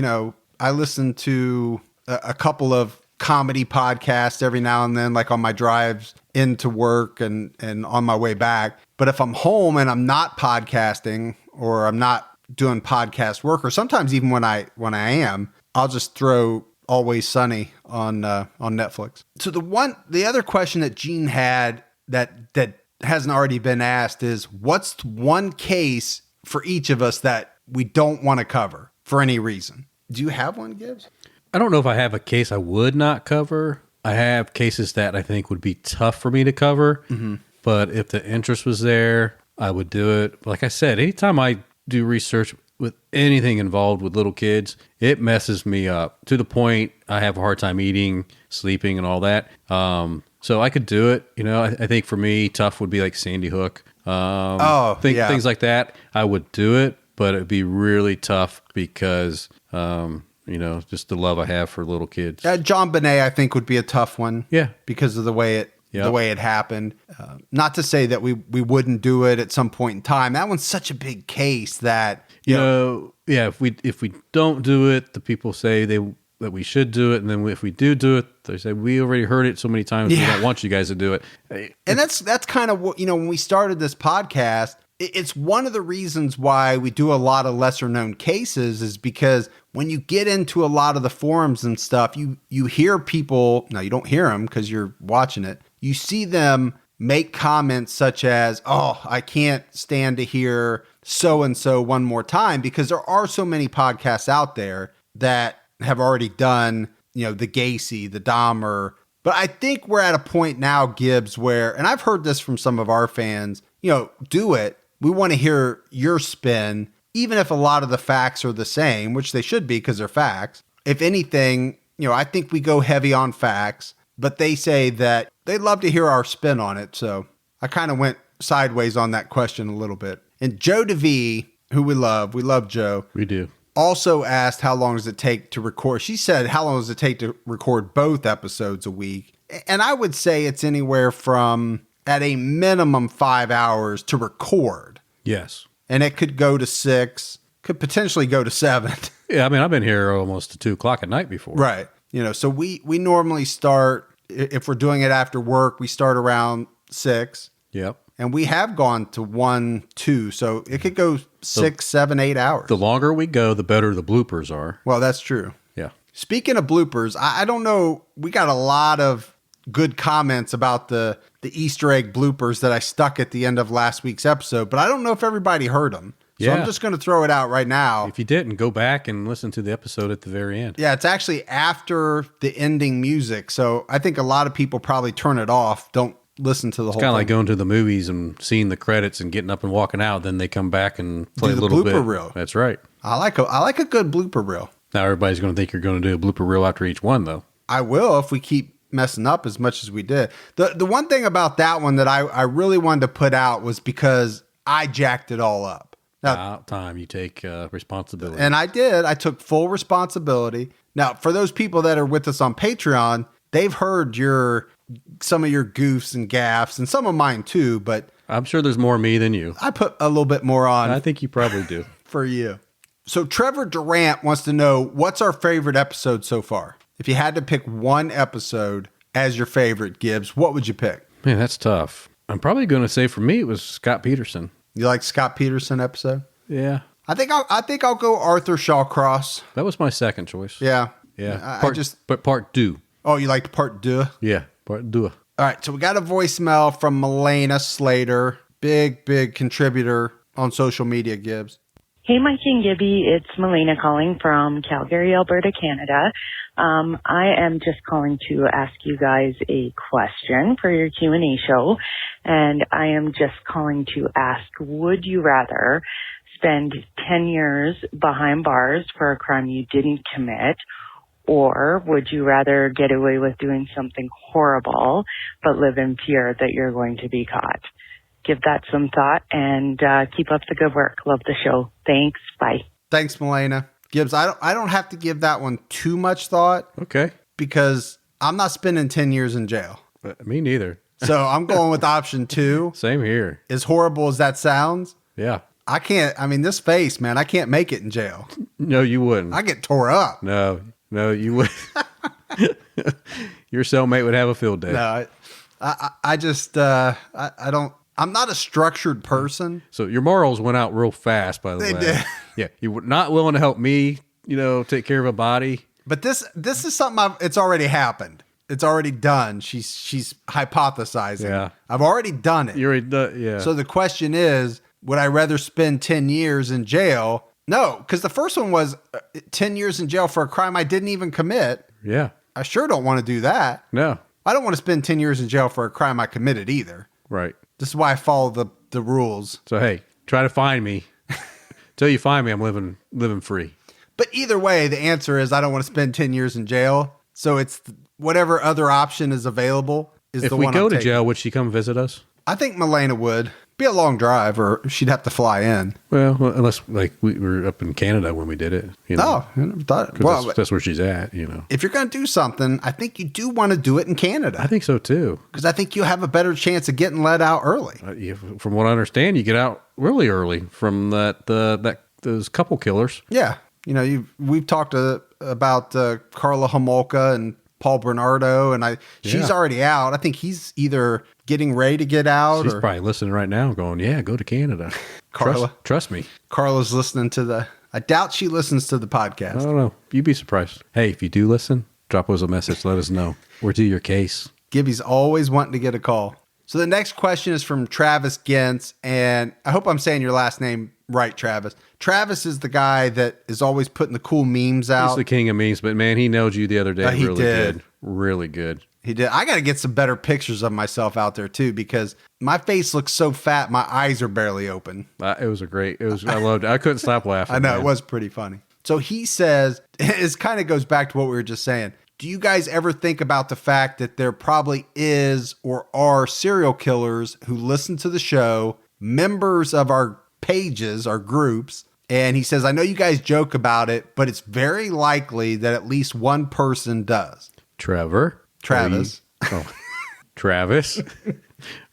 listen to a couple of comedy podcasts every now and then, like on my drives into work and on my way back. But if I'm home and I'm not podcasting or I'm not doing podcast work, or sometimes even when I am, I'll just throw Always Sunny on Netflix. So the other question that Gene had that hasn't already been asked is, what's one case for each of us that we don't want to cover for any reason? Do you have one, Gibbs? I don't know if I have a case I would not cover. I have cases that I think would be tough for me to cover, but if the interest was there, I would do it. Like I said, anytime I do research with anything involved with little kids, it messes me up to the point I have a hard time eating, sleeping, and all that. So I could do it. You know, I think for me, tough would be like Sandy Hook. Things like that. I would do it, but it'd be really tough because, just the love I have for little kids. John Bonet, I think, would be a tough one. Yeah, because of the way it happened. Not to say that we wouldn't do it at some point in time. That one's such a big case that if we don't do it, the people say that we should do it, and then if we do it, they say we already heard it so many times. We don't want you guys to do it. And that's kind of what, when we started this podcast, it's one of the reasons why we do a lot of lesser known cases, is because when you get into a lot of the forums and stuff, you hear people, now you don't hear them because you're watching it. You see them make comments such as, "Oh, I can't stand to hear so-and-so one more time," because there are so many podcasts out there that have already done, the Gacy, the Dahmer. But I think we're at a point now, Gibbs, where, and I've heard this from some of our fans, do it. We want to hear your spin, even if a lot of the facts are the same, which they should be because they're facts. If anything, I think we go heavy on facts, but they say that they'd love to hear our spin on it. So I kind of went sideways on that question a little bit. And Joe DeVee, who we love Joe. We do. Also asked, how long does it take to record? She said, how long does it take to record both episodes a week? And I would say it's anywhere from, at a minimum, 5 hours to record. Yes. And it could go to 6, could potentially go to 7. Yeah, I mean, I've been here almost to 2 o'clock at night before. Right. So we normally start, if we're doing it after work, we start around 6. Yep. And we have gone to 1, 2. So it could go 6, 7, 8 hours. The longer we go, the better the bloopers are. Well, that's true. Yeah. Speaking of bloopers, I don't know. We got a lot of good comments about the Easter egg bloopers that I stuck at the end of last week's episode, but I don't know if everybody heard them. So I'm just going to throw it out right now. If you didn't, go back and listen to the episode at the very end. Yeah, it's actually after the ending music. So I think a lot of people probably turn it off, don't listen to the whole thing. It's kind of like going to the movies and seeing the credits and getting up and walking out. Then they come back and play a little bit. Blooper reel. That's right. I like a good blooper reel. Now everybody's going to think you're going to do a blooper reel after each one, though. I will if we keep messing up as much as we did. The one thing about that one that I really wanted to put out was because I jacked it all up. Now, time you take responsibility. And I did. I took full responsibility. Now, for those people that are with us on Patreon, they've heard some of your goofs and gaffes, and some of mine too, but I'm sure there's more me than you. I put a little bit more on. I think you probably do. For you. So Trevor Durant wants to know, what's our favorite episode so far? If you had to pick one episode as your favorite, Gibbs, what would you pick? Man, that's tough. I'm probably going to say for me it was Scott Peterson. You like Scott Peterson episode? Yeah. I think I'll go Arthur Shawcross. That was my second choice. Yeah. Yeah. Part 2. Oh, you liked part 2? Yeah, part 2. All right, so we got a voicemail from Milena Slater, big contributor on social media, Gibbs. Hey, Mike and Gibby, it's Melina calling from Calgary, Alberta, Canada. I am just calling to ask you guys a question for your Q&A show, and I am just calling to ask, would you rather spend 10 years behind bars for a crime you didn't commit? Or would you rather get away with doing something horrible, but live in fear that you're going to be caught? Give that some thought and keep up the good work. Love the show. Thanks. Bye. Thanks, Milena. Gibbs, I don't have to give that one too much thought. Okay. Because I'm not spending 10 years in jail. Me neither. So I'm going with option 2. Same here. As horrible as that sounds, Yeah. I can't, this face, man, I can't make it in jail. No, you wouldn't. I get tore up. No, you would. Your cellmate would have a field day. No, I just, I don't, I'm not a structured person. So your morals went out real fast, by the way. They did. Yeah. You were not willing to help me, take care of a body. But this is something it's already happened. It's already done. She's hypothesizing. Yeah. I've already done it. You already done, yeah. So the question is, would I rather spend 10 years in jail? No, because the first one was 10 years in jail for a crime I didn't even commit. Yeah. I sure don't want to do that. No. I don't want to spend 10 years in jail for a crime I committed either. Right. This is why I follow the rules. So, hey, try to find me. Till you find me, I'm living free. But either way, the answer is I don't want to spend 10 years in jail. So it's whatever other option is available is If the we one go I'm to taking. jail, would she come visit us? I think Milena would. Be a long drive, or she'd have to fly in. Well, unless like we were up in Canada when we did it. Oh, I never thought. 'Cause Well, that's where she's at, if you're going to do something, I think you do want to do it in Canada. I think so too. Because I think you'll have a better chance of getting let out early. From what I understand, you get out really early from those couple killers. Yeah. We've talked about Carla Homolka and Paul Bernardo, and she's Yeah. already out. I think he's either getting ready to get out She's or probably listening right now going, yeah, go to Canada. Carla. Trust me. Carla's listening to I doubt she listens to the podcast. I don't know. You'd be surprised. Hey, if you do listen, drop us a message. Let us know. We're to your case. Gibby's always wanting to get a call. So the next question is from Travis Gentz, and I hope I'm saying your last name right, Travis. Travis is the guy that is always putting the cool memes out. He's the king of memes, but man, he nailed you the other day. He really did. good. Really good. He did. I got to get some better pictures of myself out there too, because my face looks so fat, my eyes are barely open. I loved it. I couldn't stop laughing. I know, man. it was pretty funny. So he says, it kind of goes back to what we were just saying. Do you guys ever think about the fact that there probably is or are serial killers who listen to the show, members of our pages, our groups? And he says, I know you guys joke about it, but it's very likely that at least one person does. Travis. Travis.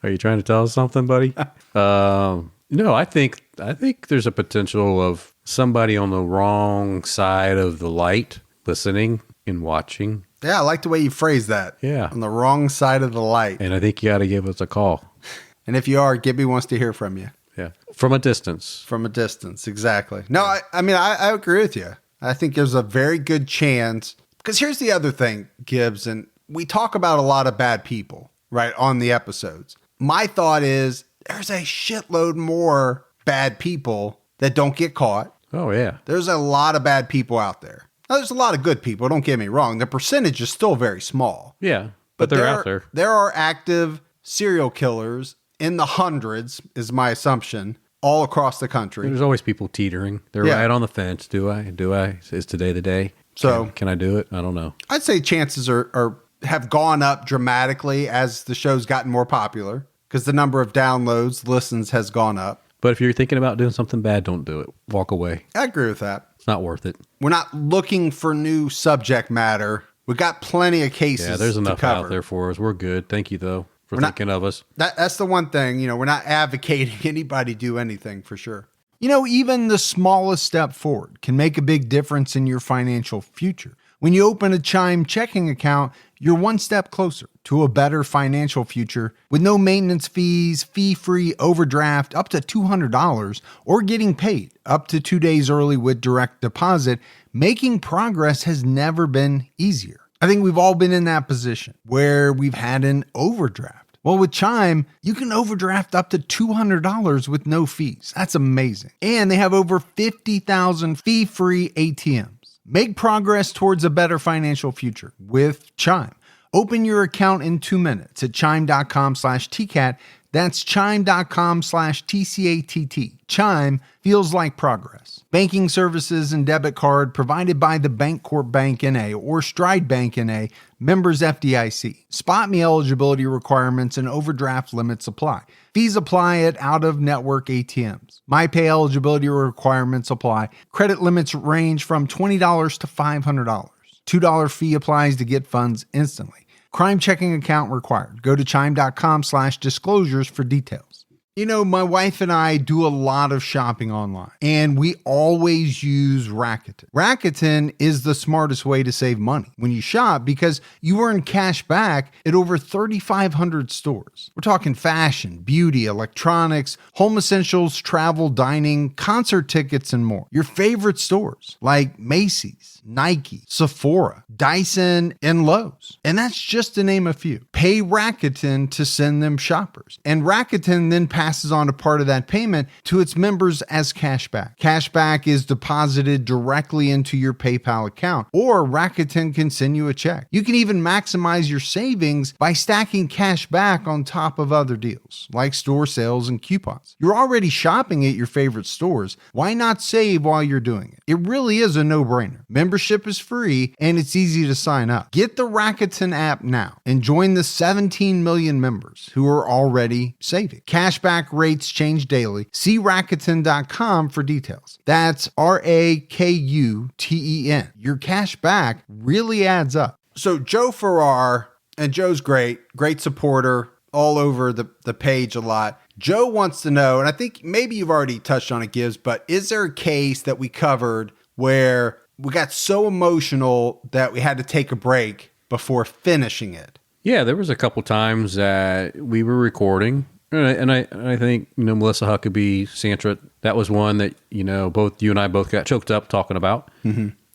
Are you trying to tell us something, buddy? No, I think there's a potential of somebody on the wrong side of the light listening and watching. Yeah, I like the way you phrase that. Yeah. On the wrong side of the light. And I think you got to give us a call. And if you are, Gibby wants to hear from you. Yeah. From a distance. From a distance, exactly. No, I agree with you. I think there's a very good chance. Because here's the other thing, Gibbs, and we talk about a lot of bad people, right, on the episodes. My thought is there's a shitload more bad people that don't get caught. Oh, yeah. There's a lot of bad people out there. Now, there's a lot of good people, don't get me wrong. The percentage is still very small. Yeah, but they're out there. There are active serial killers in the hundreds, is my assumption, all across the country. There's always people teetering. They're right on the fence. Do I? Is today the day? So can I do it? I don't know. I'd say chances have gone up dramatically as the show's gotten more popular because the number of downloads, listens has gone up. But if you're thinking about doing something bad, don't do it. Walk away. I agree with that. It's not worth it. We're not looking for new subject matter. We've got plenty of cases. Yeah, there's enough to cover. out there for us. We're good. Thank you, though, for thinking of us. That's the one thing, we're not advocating anybody do anything for sure. Even the smallest step forward can make a big difference in your financial future. When you open a Chime checking account, you're one step closer to a better financial future with no maintenance fees, fee-free overdraft up to $200, or getting paid up to 2 days early with direct deposit. Making progress has never been easier. I think we've all been in that position where we've had an overdraft. Well, with Chime, you can overdraft up to $200 with no fees. That's amazing. And they have over 50,000 fee-free ATMs. Make progress towards a better financial future with Chime. Open your account in 2 minutes at chime.com/TCAT. That's chime.com/TCATT. Chime feels like progress. Banking services and debit card provided by the Bancorp Bank N.A. or Stride Bank N.A., members FDIC. Spot me eligibility requirements and overdraft limits apply. Fees apply at out-of-network ATMs. MyPay eligibility requirements apply. Credit limits range from $20 to $500. $2 fee applies to get funds instantly. Crime checking account required. Go to chime.com/disclosures for details. You know, my wife and I do a lot of shopping online, and we always use Rakuten. Rakuten is the smartest way to save money when you shop because you earn cash back at over 3,500 stores. We're talking fashion, beauty, electronics, home essentials, travel, dining, concert tickets, and more. Your favorite stores like Macy's, Nike, Sephora, Dyson, and Lowe's. And that's just to name a few. Pay Rakuten to send them shoppers. And Rakuten then passes on a part of that payment to its members as cashback. Cashback is deposited directly into your PayPal account, or Rakuten can send you a check. You can even maximize your savings by stacking cash back on top of other deals, like store sales and coupons. You're already shopping at your favorite stores. Why not save while you're doing it? It really is a no-brainer. Membership is free, and it's easy to sign up. Get the Rakuten app now and join the 17 million members who are already saving. Cashback rates change daily. See Rakuten.com for details. That's Rakuten. Your cash back really adds up. So Joe Farrar, and Joe's great supporter all over the page a lot. Joe wants to know, and I think maybe you've already touched on it, Gibbs, but is there a case that we covered where we got so emotional that we had to take a break before finishing it? Yeah, there was a couple times that we were recording, and I think, you know, Melissa Huckabee, Santra, that was one that, you know, both you and I both got choked up talking about,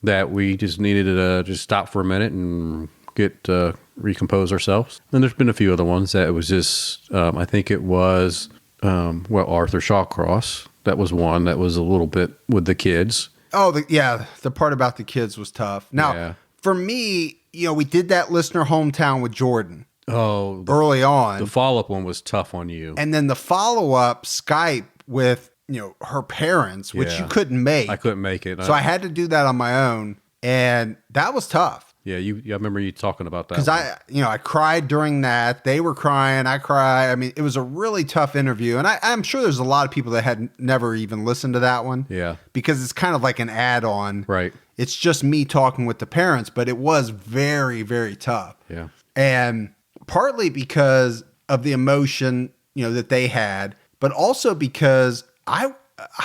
that we just needed to just stop for a minute and get recompose ourselves. And there's been a few other ones that it was just, I think it was, Arthur Shawcross. That was one that was a little bit with the kids. Oh, the part about the kids was tough. Now, for me, you know, we did that listener hometown with Jordan. Oh, early on. The follow-up one was tough on you. And then the follow-up Skype with, you know, her parents, which you couldn't make. I couldn't make it. So I had to do that on my own. And that was tough. Yeah, I remember you talking about that. Because I cried during that. They were crying. I cried. I mean, it was a really tough interview. And I'm sure there's a lot of people that had never even listened to that one. Yeah. Because it's kind of like an add-on. Right. It's just me talking with the parents, but it was very, very tough. Yeah. And partly because of the emotion, you know, that they had, but also because I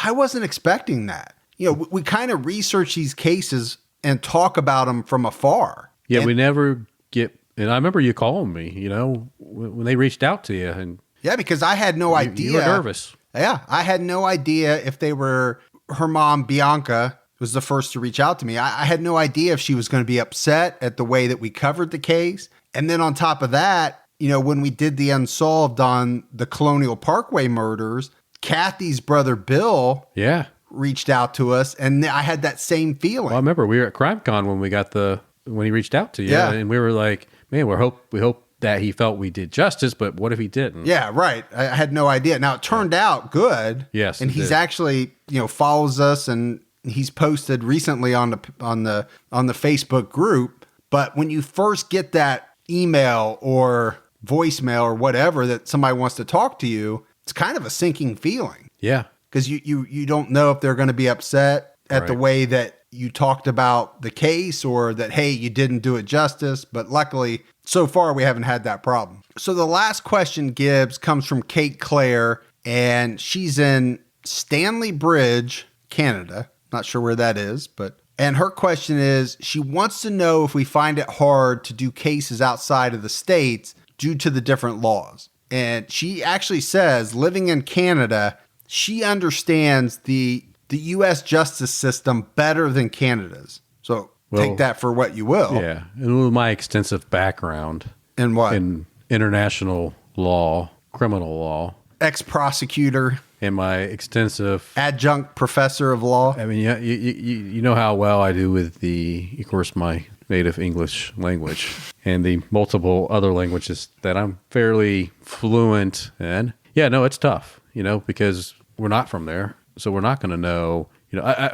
wasn't expecting that. You know, we kind of research these cases and talk about them from afar. Yeah, we never get, and I remember you calling me, you know, when they reached out to you. And yeah, because I had no idea. You were nervous. Yeah, I had no idea if they were, her mom, Bianca, was the first to reach out to me. I had no idea if she was going to be upset at the way that we covered the case. And then on top of that, you know, when we did the Unsolved on the Colonial Parkway murders, Kathy's brother, Bill, reached out to us, and I had that same feeling. Well, I remember we were at CrimeCon when he reached out to you, and we were like, man, we hope that he felt we did justice, but what if he didn't? Yeah, right. I had no idea. Now it turned out good. Yes, and he's actually, you know, follows us, and he's posted recently on the Facebook group. But when you first get that email or voicemail or whatever that somebody wants to talk to you, it's kind of a sinking feeling. Yeah. Because you don't know if they're going to be upset at the way that you talked about the case, or that, hey, you didn't do it justice. But luckily, so far, we haven't had that problem. So the last question, Gibbs, comes from Kate Clare, and she's in Stanley Bridge, Canada. Not sure where that is, and her question is, she wants to know if we find it hard to do cases outside of the States due to the different laws. And she actually says, living in Canada, she understands the U.S. justice system better than Canada's. So take that for what you will. Yeah. And with my extensive background. In what? In international law, criminal law. Ex-prosecutor. And my extensive... adjunct professor of law. I mean, you know how well I do with of course, my native English language and the multiple other languages that I'm fairly fluent in. Yeah, no, it's tough, because we're not from there. So we're not going to know,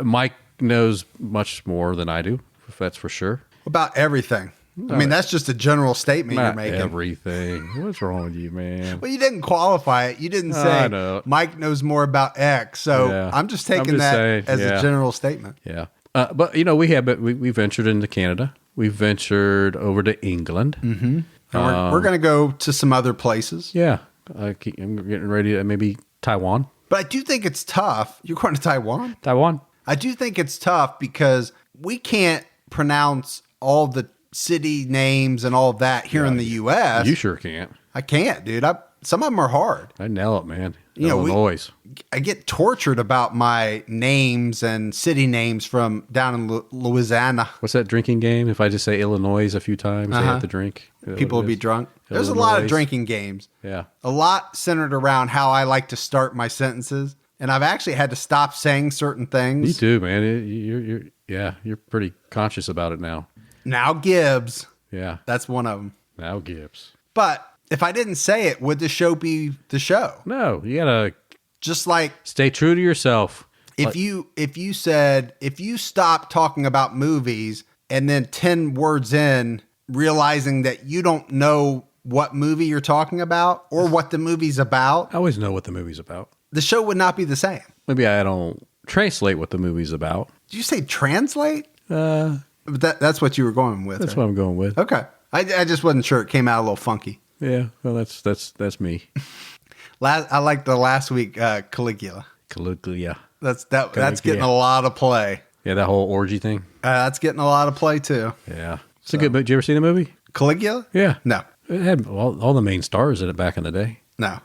Mike knows much more than I do, if that's for sure. About everything. I mean, that's just a general statement you're Not making. everything. What's wrong with you, man? Well, you didn't qualify it. You didn't I say know. Mike knows more about X. So Yeah. I'm just taking saying, as yeah. a general statement. Yeah. But, we ventured into Canada. We ventured over to England. Mm-hmm. And we're going to go to some other places. Yeah. I'm getting ready to maybe Taiwan. But I do think it's tough. You're going to Taiwan? Taiwan. I do think it's tough because we can't pronounce all the city names and all of that here in the U.S. You sure can't. I can't, dude. Some of them are hard. I nail it, man. Illinois. Illinois. I get tortured about my names and city names from down in Louisiana. What's that drinking game? If I just say Illinois a few times, they have to drink. People will be drunk. There's a lot of drinking games. Yeah. A lot centered around how I like to start my sentences. And I've actually had to stop saying certain things. Me too, man. You're pretty conscious about it now. Now Gibbs. Yeah. That's one of them. Now Gibbs. But if I didn't say it, would the show be the show? No, you gotta just like stay true to yourself. If you stop talking about movies and then 10 words in realizing that you don't know what movie you're talking about or what the movie's about, I always know what the movie's about. The show would not be the same. Maybe I don't translate what the movie's about. Did you say translate? That's what you were going with. That's right? what I'm going with. Okay. I just wasn't sure. It came out a little funky. Yeah. Well, that's me. I like the last week Caligula. Caligula. That's getting a lot of play. Yeah, that whole orgy thing. That's getting a lot of play too. Yeah. It's a good book. Did you ever see the movie? Caligula? Yeah. No. It had all the main stars in it back in the day. No.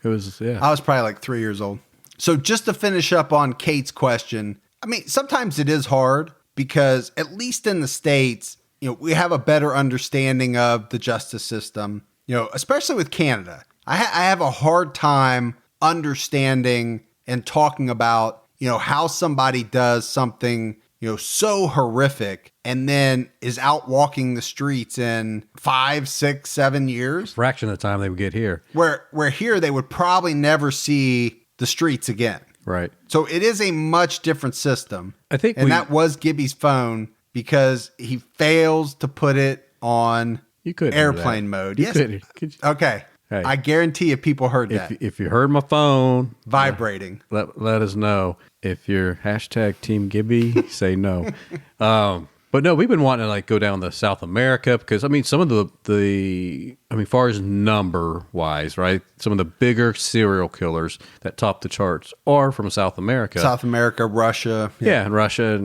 It was, yeah. I was probably like 3 years old. So just to finish up on Kate's question, I mean, sometimes it is hard because at least in the States, we have a better understanding of the justice system, especially with Canada. I have a hard time understanding and talking about, how somebody does something, so horrific and then is out walking the streets in 5, 6, 7 years. Fraction of the time they would get here. Where here they would probably never see the streets again. Right. So it is a much different system. I think that was Gibby's phone because he fails to put it on airplane mode. Yes. Could you? Okay. Hey, I guarantee you people heard that. If you heard my phone vibrating, let us know. If you're hashtag Team Gibby, say no. But no, we've been wanting to go down to South America because some of the far as number wise, right? Some of the bigger serial killers that top the charts are from South America. South America, Russia. Yeah, and Russia,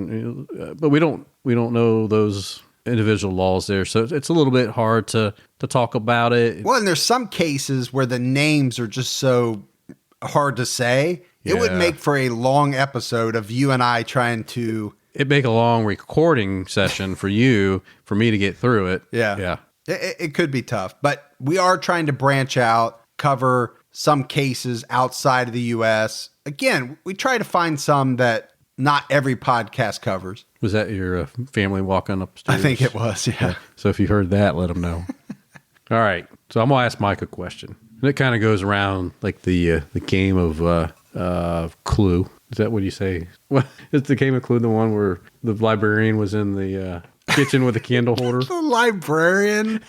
but we don't know those individual laws there, so it's a little bit hard to talk about it. Well, and there's some cases where the names are just so hard to say. It would make for a long episode of you and I trying to. It'd make a long recording session for me to get through it. Yeah. It could be tough, but we are trying to branch out, cover some cases outside of the U.S. Again, we try to find some that not every podcast covers. Was that your family walking upstairs? I think it was, yeah. So if you heard that, let them know. All right. So I'm going to ask Mike a question. And it kind of goes around like the game of Clue. Is that what you say? What is the game of Clue? The one where the librarian was in the kitchen with a candle holder? The librarian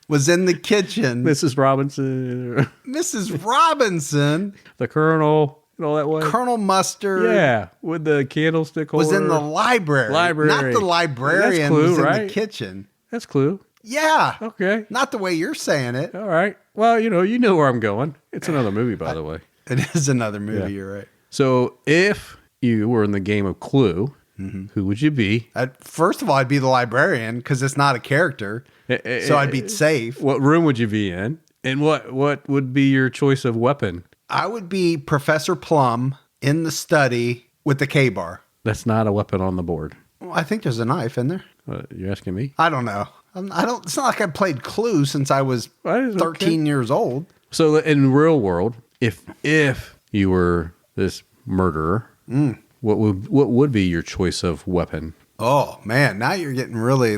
was in the kitchen. Mrs. Robinson. Mrs. Robinson. The Colonel. And all that way. Colonel Mustard. Yeah, with the candlestick holder. Was in the library. Not the librarian. That's Clue, was in right? the kitchen. That's Clue. Yeah. Okay. Not the way you're saying it. All right. Well, you know where I'm going. It's another movie, by the way. It is another movie. Yeah. You're right. So if you were in the game of Clue, who would you be? First of all, I'd be the librarian because it's not a character. So I'd be safe. What room would you be in? And what would be your choice of weapon? I would be Professor Plum in the study with the K-bar. That's not a weapon on the board. Well, I think there's a knife in there. You're asking me? I don't know. It's not like I played Clue since I was 13 years old. So in real world, if you were this murderer, what would be your choice of weapon? Oh man, now you're getting really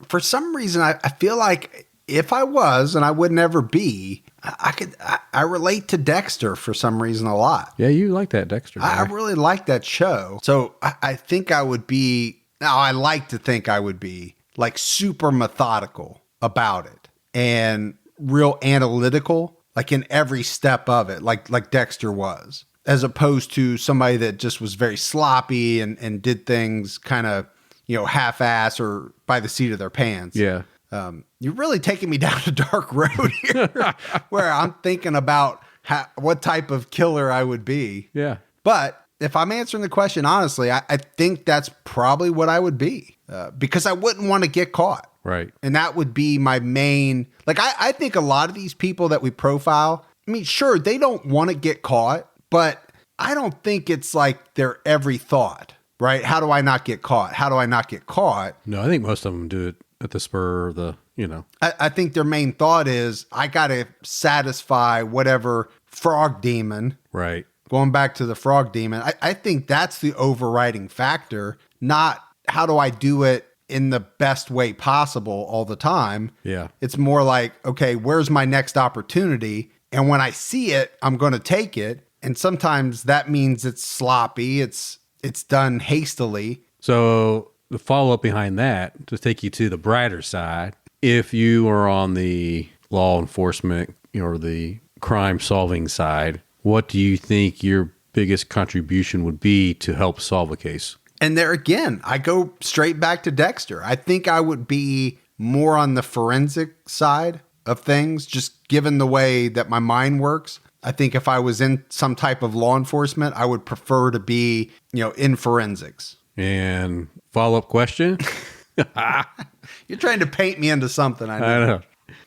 for some reason I feel like if I was, and I would never be, I relate to Dexter for some reason a lot. Yeah, you like that Dexter. I really like that show. So I think I would be, now I like to think I would be like super methodical about it and real analytical, like in every step of it, like Dexter was, as opposed to somebody that just was very sloppy and did things kind of, half-ass or by the seat of their pants. Yeah. You're really taking me down a dark road here where I'm thinking about what type of killer I would be. Yeah. But if I'm answering the question honestly, I think that's probably what I would be because I wouldn't want to get caught. Right. And that would be my main, like, I think a lot of these people that we profile, I mean, sure, they don't want to get caught, but I don't think it's like their every thought, right? How do I not get caught? How do I not get caught? No, I think most of them do it at the spur of the, I think their main thought is, I got to satisfy whatever frog demon. Right. Going back to the frog demon, I think that's the overriding factor, not how do I do it in the best way possible all the time. Yeah. It's more like, okay, where's my next opportunity? And when I see it, I'm going to take it. And sometimes that means it's sloppy. It's done hastily. So the follow-up behind that, to take you to the brighter side, if you are on the law enforcement or the crime-solving side, what do you think your biggest contribution would be to help solve a case? And there again, I go straight back to Dexter. I think I would be more on the forensic side of things, just given the way that my mind works. I think if I was in some type of law enforcement, I would prefer to be, in forensics. And follow-up question? You're trying to paint me into something. I know.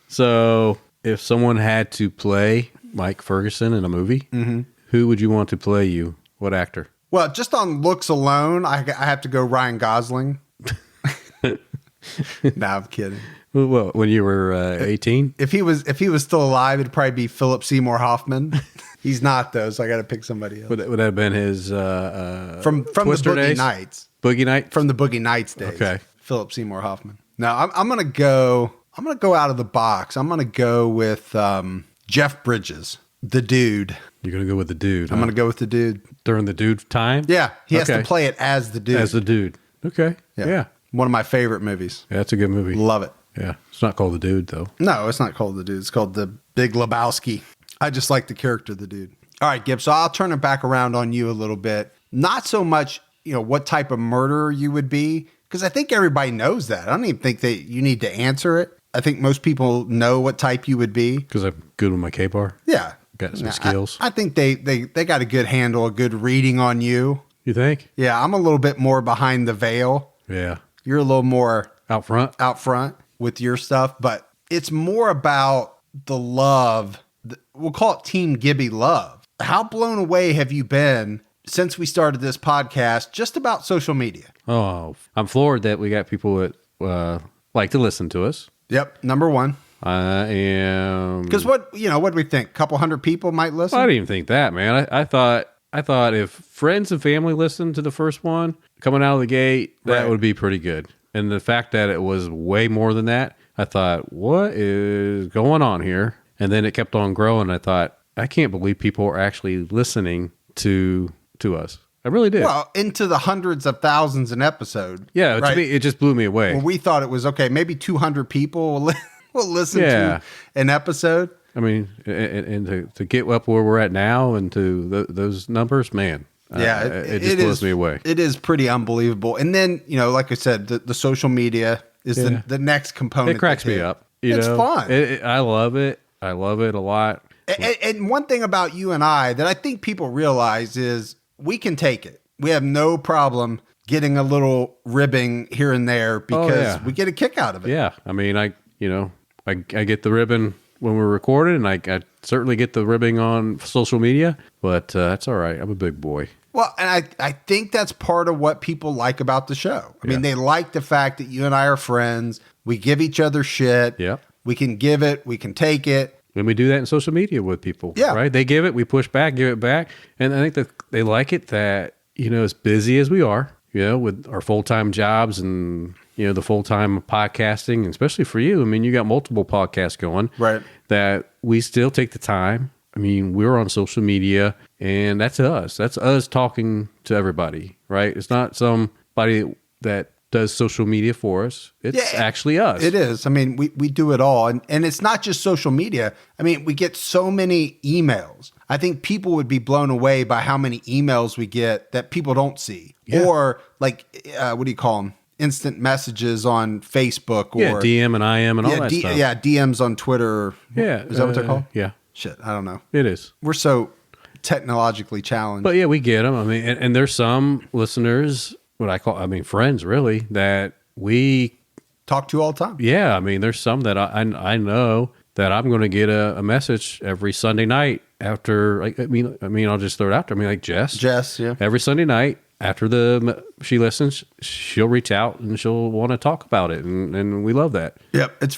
So if someone had to play Mike Ferguson in a movie, who would you want to play you? What actor? Well, just on looks alone, I have to go Ryan Gosling. No, I'm kidding. Well, when you were 18? If he was still alive, it'd probably be Philip Seymour Hoffman. He's not though, so I got to pick somebody else. Would that have been his from Twister the Boogie days? Nights? Boogie Nights? From the Boogie Nights days. Okay. Philip Seymour Hoffman. Now I'm gonna go out of the box. I'm gonna go with Jeff Bridges, the dude. You're gonna go with the dude. I'm gonna go with the dude during the dude time. Yeah, he has to play it as the dude. As the dude. Okay. Yeah. One of my favorite movies. Yeah, that's a good movie. Love it. Yeah. It's not called The Dude, though. No, it's not called The Dude. It's called The Big Lebowski. I just like the character, The Dude. All right, Gibb. So I'll turn it back around on you a little bit. Not so much, what type of murderer you would be, because I think everybody knows that. I don't even think that you need to answer it. I think most people know what type you would be. Because I'm good with my K-bar? Yeah. Got some skills. I think they got a good handle, a good reading on you. You think? Yeah, I'm a little bit more behind the veil. Yeah. You're a little more out front with your stuff, but it's more about the love. We'll call it Team Gibby love. How blown away have you been since we started this podcast just about social media? Oh, I'm floored that we got people that like to listen to us. Yep, number one. I am, because what do we think? A couple hundred people might listen. I didn't even think that, man. I thought if friends and family listened to the first one coming out of the gate, that would be pretty good. And the fact that it was way more than that, I thought, what is going on here? And then it kept on growing. I thought, I can't believe people are actually listening to us. I really did. Well, into the hundreds of thousands an episode. Yeah, right? To me, it just blew me away. Well, we thought it was okay. Maybe 200 people will listen to an episode. I mean, and to get up where we're at now and to those numbers, man. Yeah, it just blows me away. It is pretty unbelievable. And then, like I said, the social media is the next component. It cracks me up. It's fun. I love it. I love it a lot. And one thing about you and I that I think people realize is we can take it. We have no problem getting a little ribbing here and there because we get a kick out of it. Yeah. I mean, I get the ribbon when we're recording, and I certainly get the ribbing on social media, but that's all right. I'm a big boy. Well, and I think that's part of what people like about the show. I mean, they like the fact that you and I are friends. We give each other shit. Yeah. We can give it. We can take it. And we do that in social media with people. Yeah. Right? They give it. We push back, give it back. And I think that they like it that, as busy as we are, with our full-time jobs and the full-time podcasting, and especially for you. I mean, you got multiple podcasts going. Right. That we still take the time. I mean, we're on social media, and that's us. That's us talking to everybody, right? It's not somebody that does social media for us. It's actually us. It is. I mean, we do it all. And it's not just social media. I mean, we get so many emails. I think people would be blown away by how many emails we get that people don't see. Yeah. Or like, what do you call them? Instant messages on Facebook. Or DM and IM and all that stuff. Yeah, DMs on Twitter. Yeah. Is that what they're called? Yeah. Shit, I don't know. It is. We're so technologically challenged. But yeah, we get them. I mean, and there's some listeners, friends really, that we talk to all the time. Yeah. I mean, there's some that I know that I'm going to get a message every Sunday night after, I mean, I'll just throw it out there. I mean, like Jess, yeah. Every Sunday night after she listens, she'll reach out and she'll want to talk about it. And we love that. Yep. It's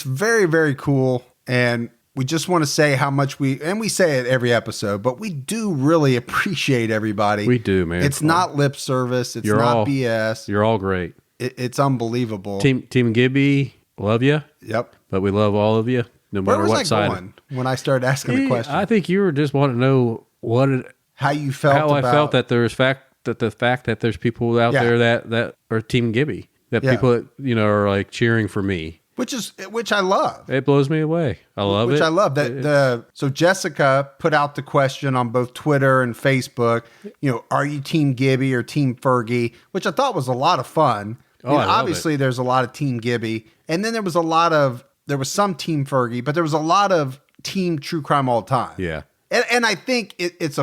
very, very cool. And we just want to say how much we say it every episode, but we do really appreciate everybody. We do, man. It's not lip service. It's not BS. You're all great. It's unbelievable. Team Gibby, love you. Yep. But we love all of you, no matter what side. Where was I going when I started asking the question? I think you were just wanting to know how you felt. How I felt that the fact that there's people out there that are Team Gibby, that people that, are like cheering for me. Which I love. It blows me away. I love it. Which I love. So Jessica put out the question on both Twitter and Facebook, are you Team Gibby or Team Fergie? Which I thought was a lot of fun. Obviously there's a lot of Team Gibby. And then there was some Team Fergie, but there was a lot of Team True Crime All the Time. Yeah. And I think it's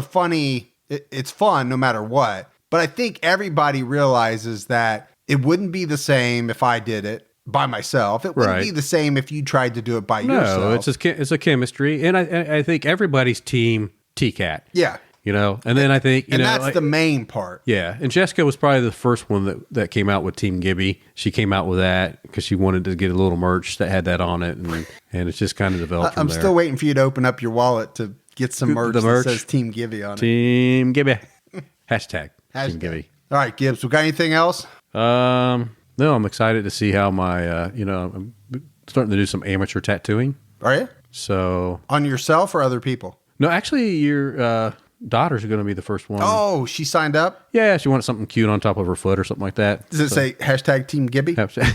fun no matter what. But I think everybody realizes that it wouldn't be the same if I did it by myself. It wouldn't be the same if you tried to do it by yourself. No, it's a chemistry. And I think everybody's Team T-Cat. Yeah. And then I think, and that's the main part. Yeah. And Jessica was probably the first one that came out with Team Gibby. She came out with that because she wanted to get a little merch that had that on it. And it's just kind of developed from there. I'm still waiting for you to open up your wallet to get some merch that says Team Gibby on it. Team Gibby. Hashtag Team Gibby. All right, Gibbs, we got anything else? No, I'm excited to see how my, I'm starting to do some amateur tattooing. Are you? So. On yourself or other people? No, actually, your daughter's going to be the first one. Oh, she signed up? Yeah, she wanted something cute on top of her foot or something like that. Does it say hashtag Team Gibby? Hashtag.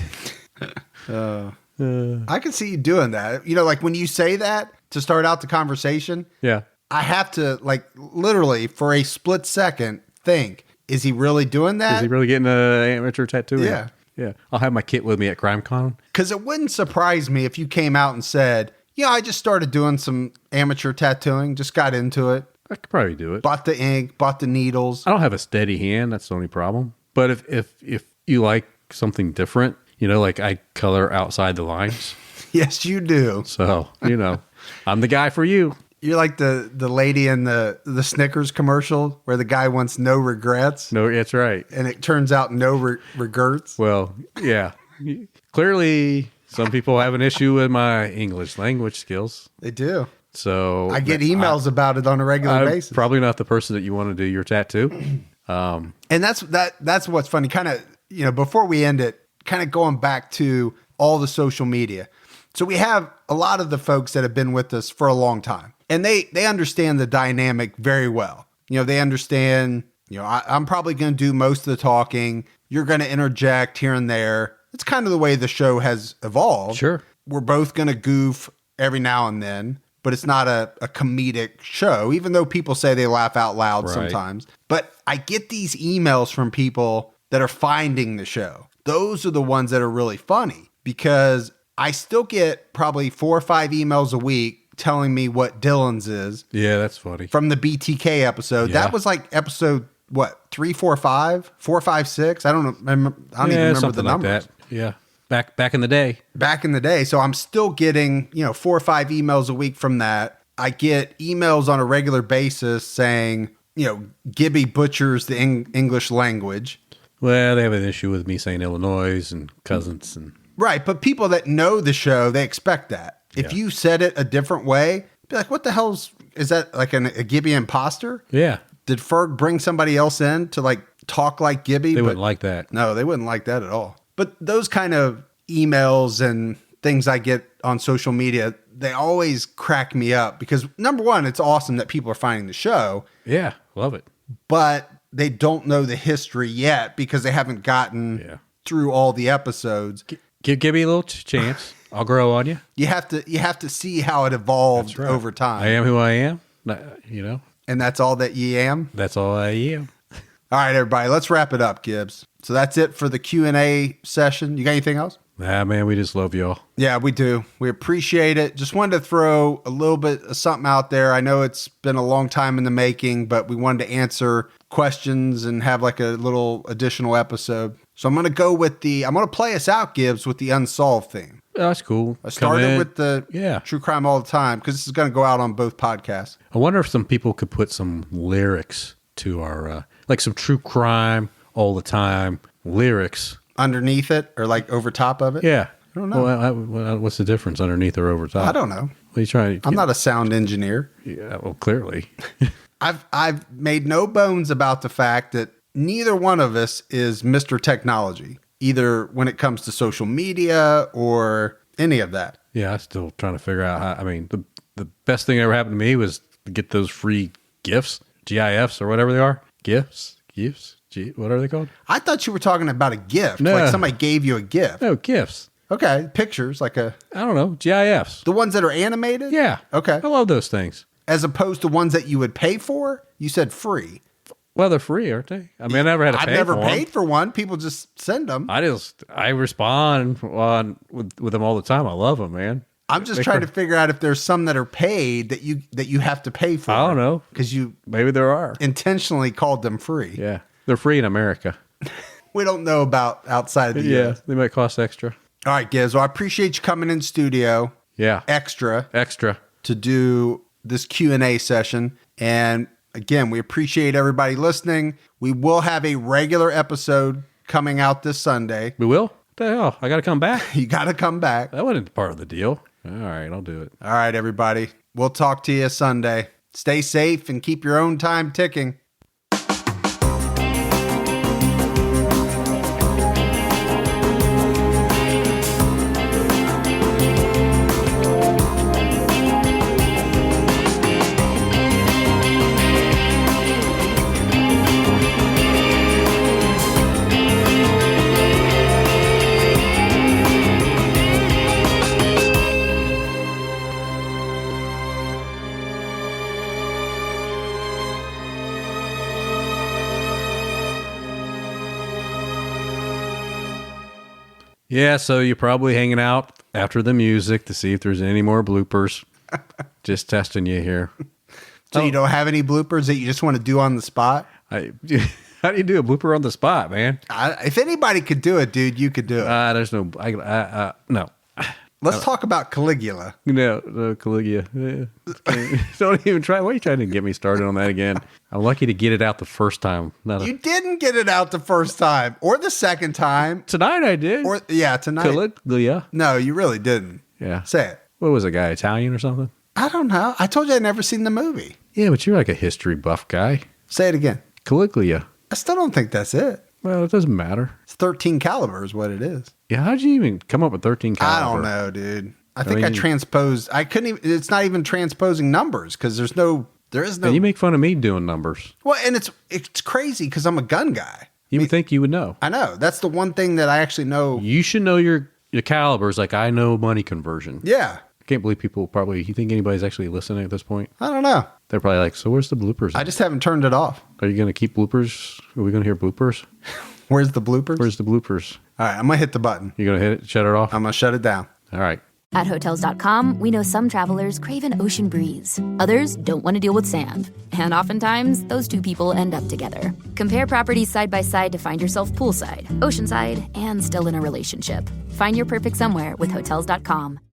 I can see you doing that. Like when you say that to start out the conversation. Yeah. I have to, literally for a split second think, is he really doing that? Is he really getting an amateur tattoo? Yeah. Yeah. I'll have my kit with me at CrimeCon. Because it wouldn't surprise me if you came out and said, I just started doing some amateur tattooing, just got into it. I could probably do it. Bought the ink, bought the needles. I don't have a steady hand. That's the only problem. But if you like something different, like I color outside the lines. Yes, you do. So, I'm the guy for you. You're like the lady in the Snickers commercial where the guy wants no regrets. No, that's right. And it turns out no regrets. Well, yeah. Clearly, some people have an issue with my English language skills. They do. So I get emails about it on a regular basis. Probably not the person that you want to do your tattoo. And that's what's funny. Kind of, before we end it, kind of going back to all the social media. So we have a lot of the folks that have been with us for a long time. And they understand the dynamic very well. They understand, I'm probably going to do most of the talking. You're going to interject here and there. It's kind of the way the show has evolved. Sure. We're both going to goof every now and then, but it's not a comedic show, even though people say they laugh out loud sometimes. But I get these emails from people that are finding the show. Those are the ones that are really funny because I still get probably 4 or 5 emails a week telling me what Dylan's is. Yeah, that's funny. From the BTK episode. Yeah. That was like episode, 3, 4, 5? 4, 5, 6? I don't know. I don't even remember the numbers. Like that. Yeah. Back in the day. Back in the day. So I'm still getting, 4 or 5 emails a week from that. I get emails on a regular basis saying, Gibby butchers the English language. Well, they have an issue with me saying Illinois and cousins and. Right. But people that know the show, they expect that. If you said it a different way, be like, what the hell's, is that like a Gibby imposter? Yeah. Did Ferg bring somebody else in to talk like Gibby? They wouldn't like that. No, they wouldn't like that at all. But those kind of emails and things I get on social media, they always crack me up because number one, it's awesome that people are finding the show. Yeah, love it. But they don't know the history yet because they haven't gotten through all the episodes. Give Gibby a little chance. I'll grow on you. You have to see how it evolved over time. I am who I am, And that's all that ye am? That's all I am. All right, everybody, let's wrap it up, Gibbs. So that's it for the Q&A session. You got anything else? Nah, man, we just love y'all. Yeah, we do. We appreciate it. Just wanted to throw a little bit of something out there. I know it's been a long time in the making, but we wanted to answer questions and have like a little additional episode. So I'm going to play us out, Gibbs, with the Unsolved theme. Oh, that's cool. I started with the True Crime All the Time because this is going to go out on both podcasts. I wonder if some people could put some lyrics to our, like some True Crime All the Time lyrics. Underneath it or like over top of it? Yeah. I don't know. Well, what's the difference underneath or over top? I don't know. What are you trying to I'm not a sound engineer. Yeah, well, clearly. I've made no bones about the fact that neither one of us is Mr. Technology, either when it comes to social media or any of that. Yeah, I'm still trying to figure out how. I mean, the best thing that ever happened to me was to get those free GIFs, GIFs or whatever they are. GIFs. What are they called? I thought you were talking about a gift. No. Like somebody gave you a gift. No, GIFs. Okay. Pictures like I don't know. GIFs. The ones that are animated? Yeah. Okay. I love those things. As opposed to ones that you would pay for? You said free. Well, they're free, aren't they? I mean, I never had to pay for them. I've never paid for one. People just send them. I respond with them all the time. I love them, man. I'm just trying to figure out if there's some that are paid that you have to pay for. I don't know. Because you maybe there are. Intentionally called them free. Yeah. They're free in America. We don't know about outside of the US. They might cost extra. All right, Giz. Well, I appreciate you coming in studio. Yeah. Extra. To do this Q&A session. And again, we appreciate everybody listening. We will have a regular episode coming out this Sunday. We will? What the hell? I got to come back? You got to come back. That wasn't part of the deal. All right, I'll do it. All right, everybody. We'll talk to you Sunday. Stay safe and keep your own time ticking. Yeah, so you're probably hanging out after the music to see if there's any more bloopers. Just testing you here. So you don't have any bloopers that you just want to do on the spot? How do you do a blooper on the spot, man? If anybody could do it, dude, you could do it. There's no... no. Let's talk about Caligula. No, Caligula. Don't even try. Why are you trying to get me started on that again? I'm lucky to get it out the first time. You didn't get it out the first time or the second time. Tonight I did. Tonight. Caligula. No, you really didn't. Yeah. Say it. What was a guy, Italian or something? I don't know. I told you I'd never seen the movie. Yeah, but you're like a history buff guy. Say it again. Caligula. I still don't think that's it. Well, it doesn't matter. It's 13 caliber is what it is. Yeah, how'd you even come up with 13 caliber? I don't know, dude. I think I transposed. I couldn't even. It's not even transposing numbers because there is no. And you make fun of me doing numbers. Well, and it's crazy because I'm a gun guy. You would think you would know. I know. That's the one thing that I actually know. You should know your calibers like I know money conversion. Yeah. I can't believe people probably. You think anybody's actually listening at this point? I don't know. They're probably like, so where's the bloopers? I just haven't turned it off. Are you going to keep bloopers? Are we going to hear bloopers? Where's the bloopers? Where's the bloopers? All right, I'm going to hit the button. You going to hit it? Shut it off? I'm going to shut it down. All right. At Hotels.com, we know some travelers crave an ocean breeze. Others don't want to deal with sand. And oftentimes, those two people end up together. Compare properties side by side to find yourself poolside, oceanside, and still in a relationship. Find your perfect somewhere with Hotels.com.